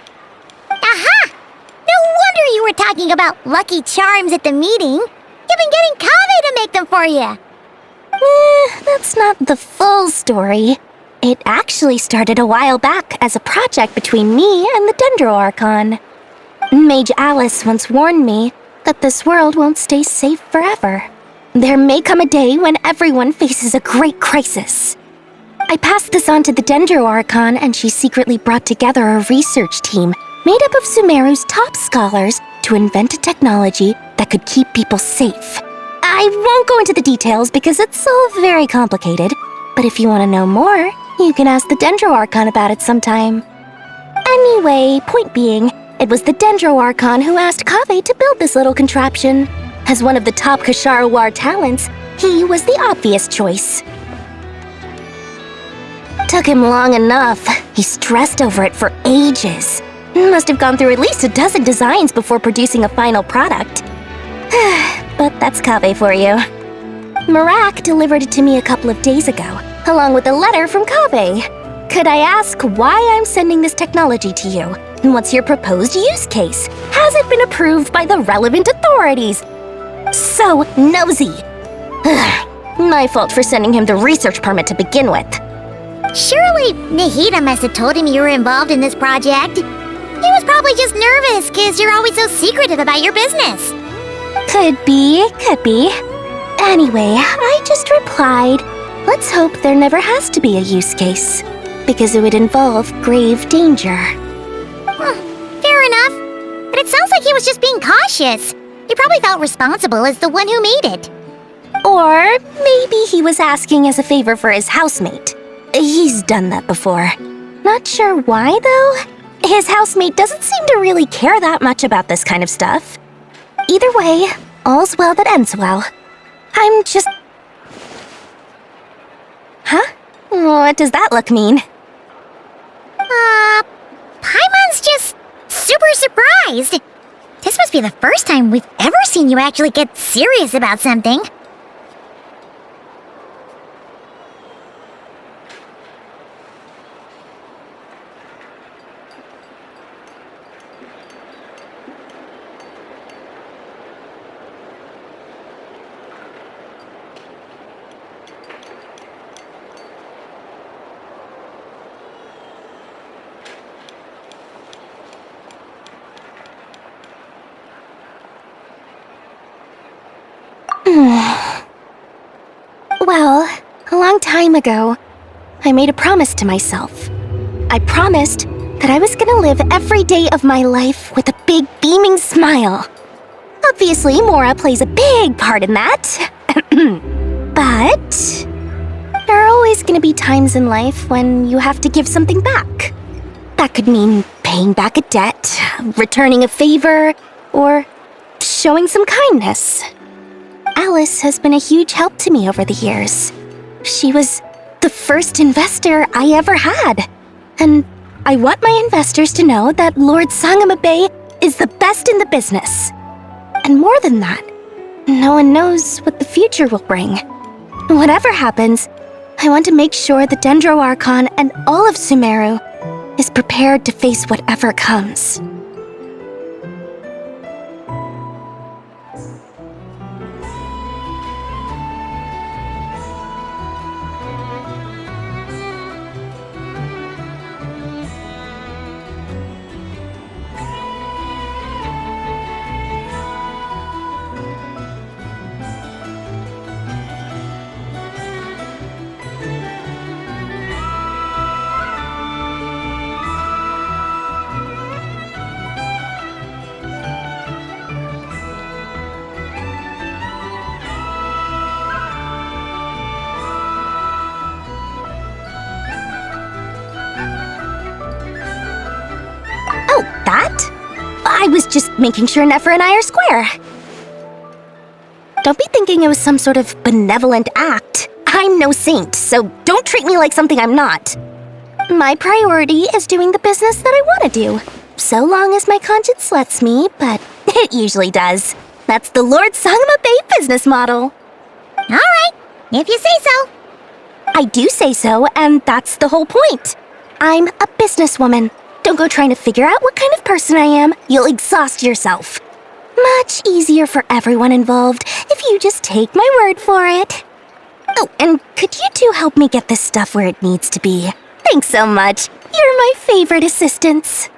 Aha! No wonder you were talking about Lucky Charms at the meeting. You've been getting Kaveh to make them for you. That's not the full story. It actually started a while back as a project between me and the Dendro Archon. Mage Alice once warned me that this world won't stay safe forever. There may come a day when everyone faces a great crisis. I passed this on to the Dendro Archon, and she secretly brought together a research team made up of Sumeru's top scholars to invent a technology that could keep people safe. I won't go into the details because it's all very complicated, but if you want to know more, you can ask the Dendro Archon about it sometime. Anyway, point being, it was the Dendro Archon who asked Kaveh to build this little contraption. As one of the top Kashara War talents, he was the obvious choice. Took him long enough. He stressed over it for ages. Must have gone through at least a dozen designs before producing a final product. But that's Kaveh for you. Marak delivered it to me a couple of days ago, along with a letter from Kaveh. Could I ask why I'm sending this technology to you? And what's your proposed use case? Has it been approved by the relevant authorities? So nosy. My fault for sending him the research permit to begin with. Surely Nahida must have told him you were involved in this project. He was probably just nervous because you're always so secretive about your business. Could be. Anyway, I just replied, let's hope there never has to be a use case, because it would involve grave danger. Fair enough. But it sounds like he was just being cautious. He probably felt responsible as the one who made it. Or maybe he was asking as a favor for his housemate. He's done that before. Not sure why, though. His housemate doesn't seem to really care that much about this kind of stuff. Either way, all's well that ends well. I'm just... Huh? What does that look mean? Paimon's just super surprised. This must be the first time we've ever seen you actually get serious about something. Well, a long time ago, I made a promise to myself. I promised that I was gonna live every day of my life with a big beaming smile. Obviously, Mora plays a big part in that. But there are always gonna be times in life when you have to give something back. That could mean paying back a debt, returning a favor, or showing some kindness. Alice has been a huge help to me over the years. She was the first investor I ever had. And I want my investors to know that Lord Sangamabe is the best in the business. And more than that, no one knows what the future will bring. Whatever happens, I want to make sure the Dendro Archon and all of Sumeru is prepared to face whatever comes. I was just making sure Nefer and I are square. Don't be thinking it was some sort of benevolent act. I'm no saint, so don't treat me like something I'm not. My priority is doing the business that I want to do, so long as my conscience lets me, but it usually does. That's the Lord Sangamabe business model. Alright, if you say so. I do say so, and that's the whole point. I'm a businesswoman. Don't go trying to figure out what kind of person I am. You'll exhaust yourself. Much easier for everyone involved if you just take my word for it. Oh, and could you two help me get this stuff where it needs to be? Thanks so much. You're my favorite assistants.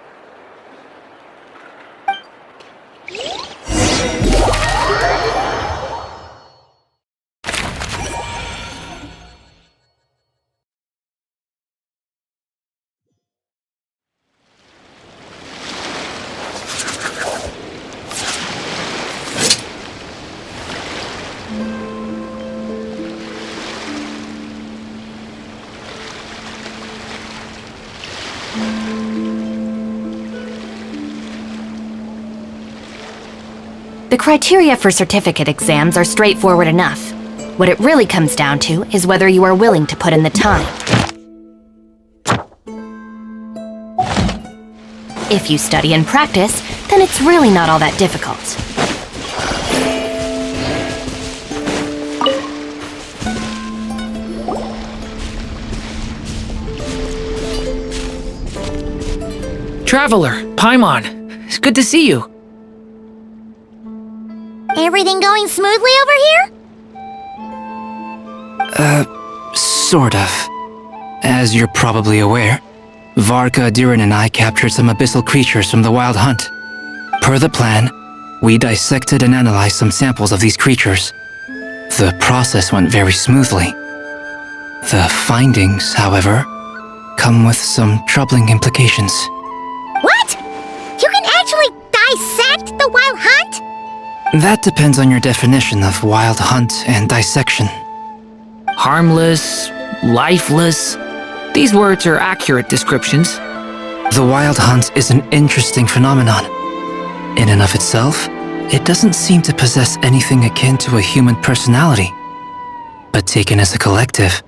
The criteria for certificate exams are straightforward enough. What it really comes down to is whether you are willing to put in the time. If you study and practice, then it's really not all that difficult. Traveler, Paimon, it's good to see you. Everything going smoothly over here? Sort of. As you're probably aware, Varka, Durin, and I captured some abyssal creatures from the Wild Hunt. Per the plan, we dissected and analyzed some samples of these creatures. The process went very smoothly. The findings, however, come with some troubling implications. What? You can actually dissect the Wild Hunt? That depends on your definition of Wild Hunt and dissection. Harmless, lifeless. These words are accurate descriptions. The Wild Hunt is an interesting phenomenon. In and of itself, it doesn't seem to possess anything akin to a human personality. But taken as a collective,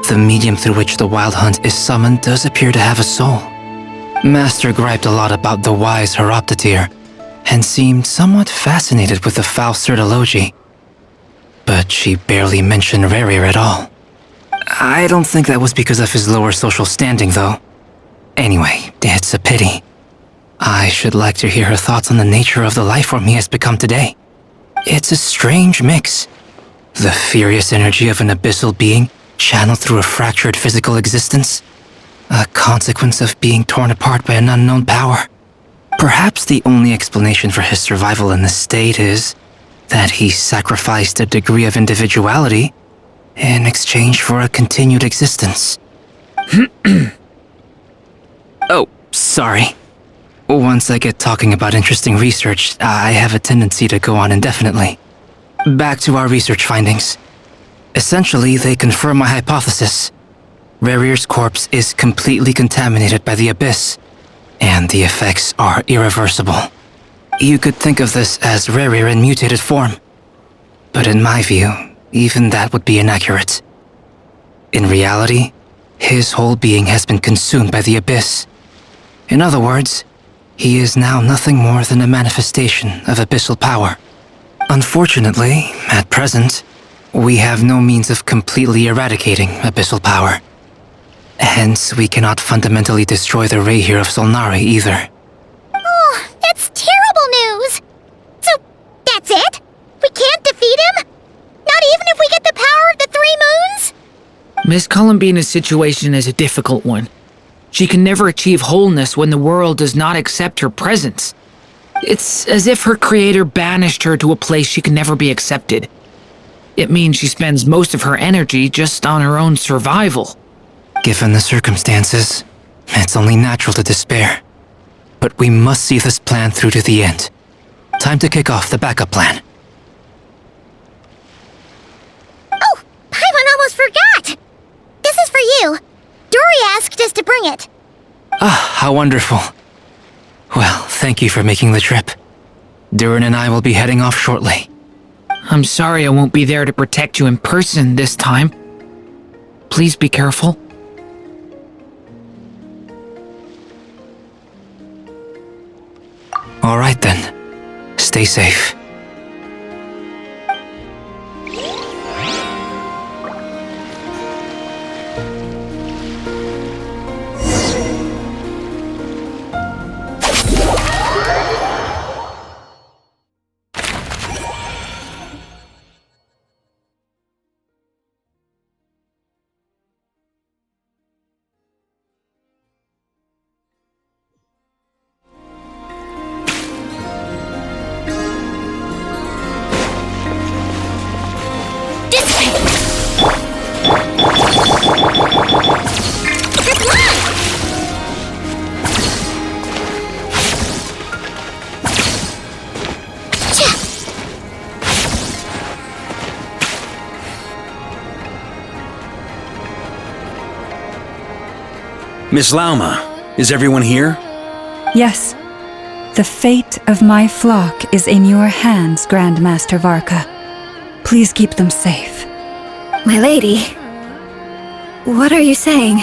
the medium through which the Wild Hunt is summoned does appear to have a soul. Master griped a lot about the wise Horoptatyr, and seemed somewhat fascinated with the foul Certology. But she barely mentioned Rerir at all. I don't think that was because of his lower social standing, though. Anyway, it's a pity. I should like to hear her thoughts on the nature of the life form he has become today. It's a strange mix. The furious energy of an abyssal being channeled through a fractured physical existence. A consequence of being torn apart by an unknown power. Perhaps the only explanation for his survival in this state is that he sacrificed a degree of individuality in exchange for a continued existence. Oh, sorry. Once I get talking about interesting research, I have a tendency to go on indefinitely. Back to our research findings. Essentially, they confirm my hypothesis. Rerir's corpse is completely contaminated by the Abyss, and the effects are irreversible. You could think of this as Rerir in mutated form. But in my view, even that would be inaccurate. In reality, his whole being has been consumed by the Abyss. In other words, he is now nothing more than a manifestation of abyssal power. Unfortunately, at present, we have no means of completely eradicating abyssal power. Hence, we cannot fundamentally destroy the Reihir of Solnari either. Oh, that's terrible news! So, that's it? We can't defeat him? Not even if we get the power of the Three Moons? Miss Columbina's situation is a difficult one. She can never achieve wholeness when the world does not accept her presence. It's as if her creator banished her to a place she can never be accepted. It means she spends most of her energy just on her own survival. Given the circumstances, it's only natural to despair. But we must see this plan through to the end. Time to kick off the backup plan. Oh, Paimon almost forgot! This is for you. Dory asked us to bring it. Ah, how wonderful. Well, thank you for making the trip. Durin and I will be heading off shortly. I'm sorry I won't be there to protect you in person this time. Please be careful. All right then. Stay safe. Miss Lauma, is everyone here? Yes. The fate of my flock is in your hands, Grand Master Varka. Please keep them safe. My lady, what are you saying?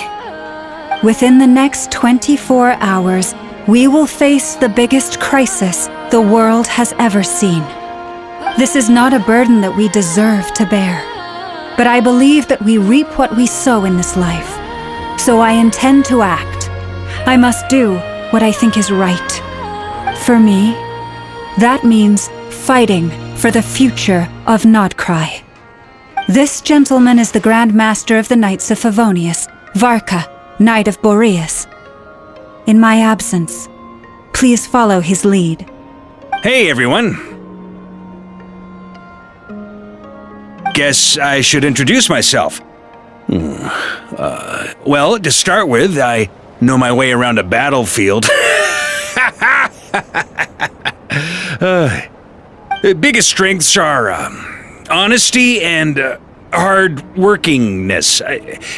Within the next 24 hours, we will face the biggest crisis the world has ever seen. This is not a burden that we deserve to bear, but I believe that we reap what we sow in this life. So I intend to act. I must do what I think is right. For me, that means fighting for the future of Nodcry. This gentleman is the Grand Master of the Knights of Favonius, Varka, Knight of Boreas. In my absence, please follow his lead. Hey, everyone. Guess I should introduce myself. Well, to start with, I know my way around a battlefield. Biggest strengths are honesty and hard-workingness.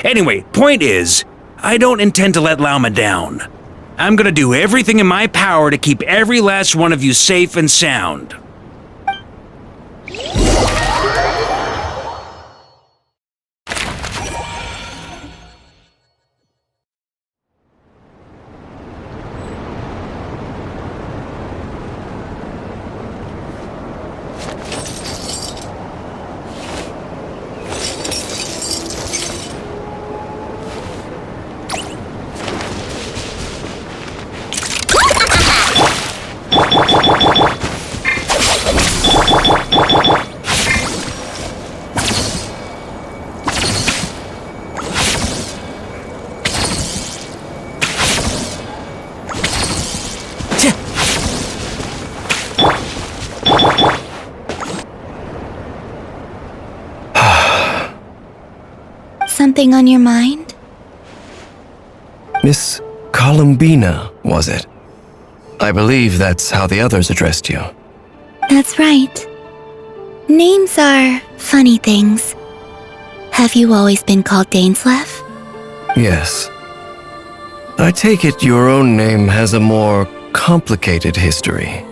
Anyway, point is, I don't intend to let Lauma down. I'm gonna do everything in my power to keep every last one of you safe and sound. Something on your mind? Miss Columbina, was it? I believe that's how the others addressed you. That's right. Names are funny things. Have you always been called Dainsleif? Yes. I take it your own name has a more complicated history.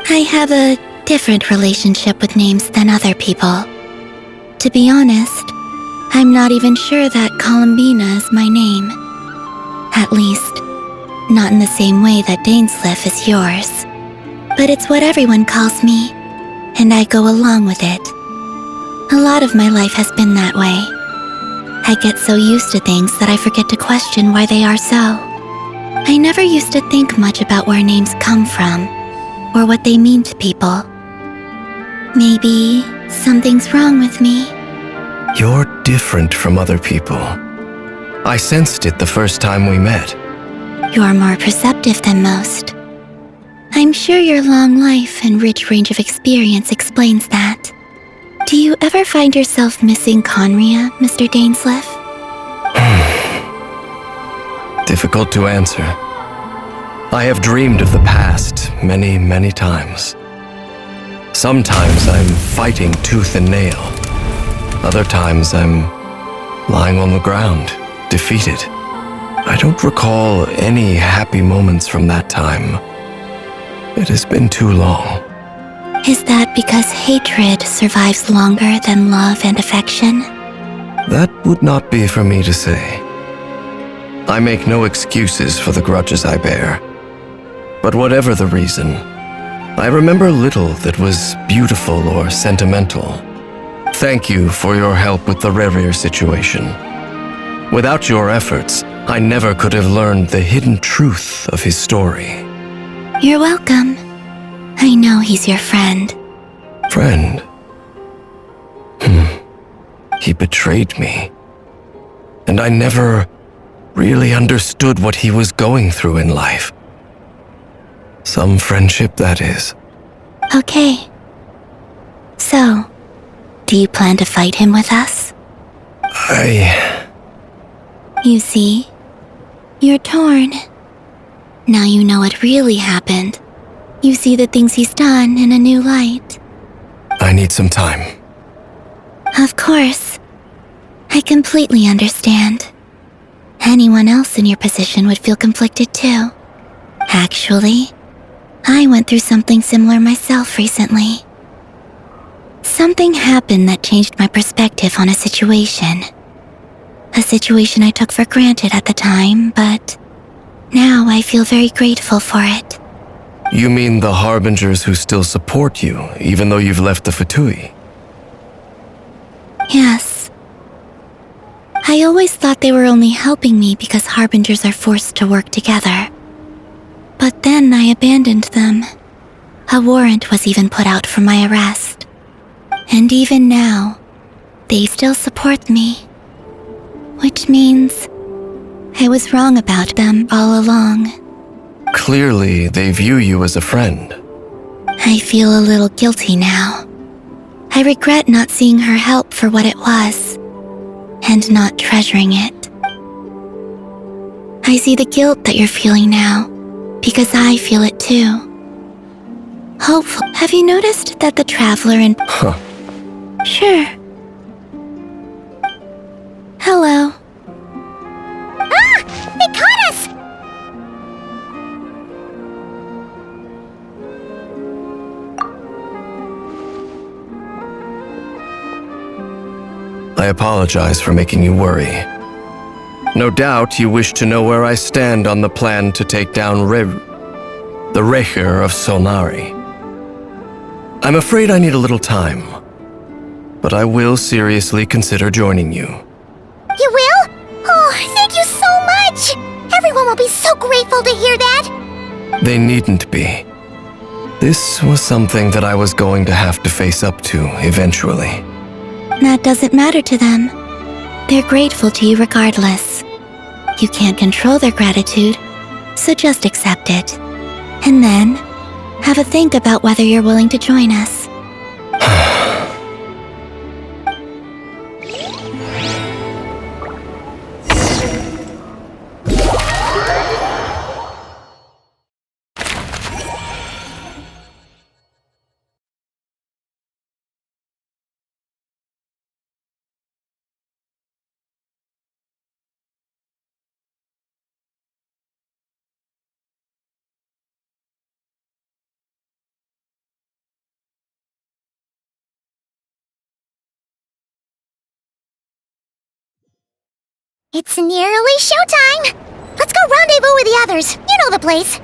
I have a different relationship with names than other people. To be honest, I'm not even sure that Columbina is my name. At least, not in the same way that Dainsleif is yours. But it's what everyone calls me, and I go along with it. A lot of my life has been that way. I get so used to things that I forget to question why they are so. I never used to think much about where names come from, or what they mean to people. Maybe something's wrong with me. You're different from other people. I sensed it the first time we met. You're more perceptive than most. I'm sure your long life and rich range of experience explains that. Do you ever find yourself missing Conria, Mr. Dainsleif? Difficult to answer. I have dreamed of the past many, many times. Sometimes I'm fighting tooth and nail. Other times I'm lying on the ground, defeated. I don't recall any happy moments from that time. It has been too long. Is that because hatred survives longer than love and affection? That would not be for me to say. I make no excuses for the grudges I bear. But whatever the reason, I remember little that was beautiful or sentimental. Thank you for your help with the Rerir situation. Without your efforts, I never could have learned the hidden truth of his story. You're welcome. I know he's your friend. Friend? He betrayed me. And I never really understood what he was going through in life. Some friendship, that is. Okay. So, do you plan to fight him with us? You see, you're torn. Now you know what really happened. You see the things he's done in a new light. I need some time. Of course. I completely understand. Anyone else in your position would feel conflicted too. Actually, I went through something similar myself recently. Something happened that changed my perspective on a situation. A situation I took for granted at the time, but now I feel very grateful for it. You mean the Harbingers who still support you, even though you've left the Fatui? Yes. I always thought they were only helping me because Harbingers are forced to work together. But then I abandoned them. A warrant was even put out for my arrest. And even now, they still support me. Which means I was wrong about them all along. Clearly, they view you as a friend. I feel a little guilty now. I regret not seeing her help for what it was, and not treasuring it. I see the guilt that you're feeling now, because I feel it too. Hopeful. Have you noticed that the traveler in... Huh. Sure. Hello. Ah! They caught us! I apologize for making you worry. No doubt you wish to know where I stand on the plan to take down the Recher of Solnari. I'm afraid I need a little time, but I will seriously consider joining you. You will? Oh, thank you so much! Everyone will be so grateful to hear that! They needn't be. This was something that I was going to have to face up to eventually. That doesn't matter to them. They're grateful to you regardless. You can't control their gratitude, so just accept it. And then, have a think about whether you're willing to join us. It's nearly showtime! Let's go rendezvous with the others. You know the place.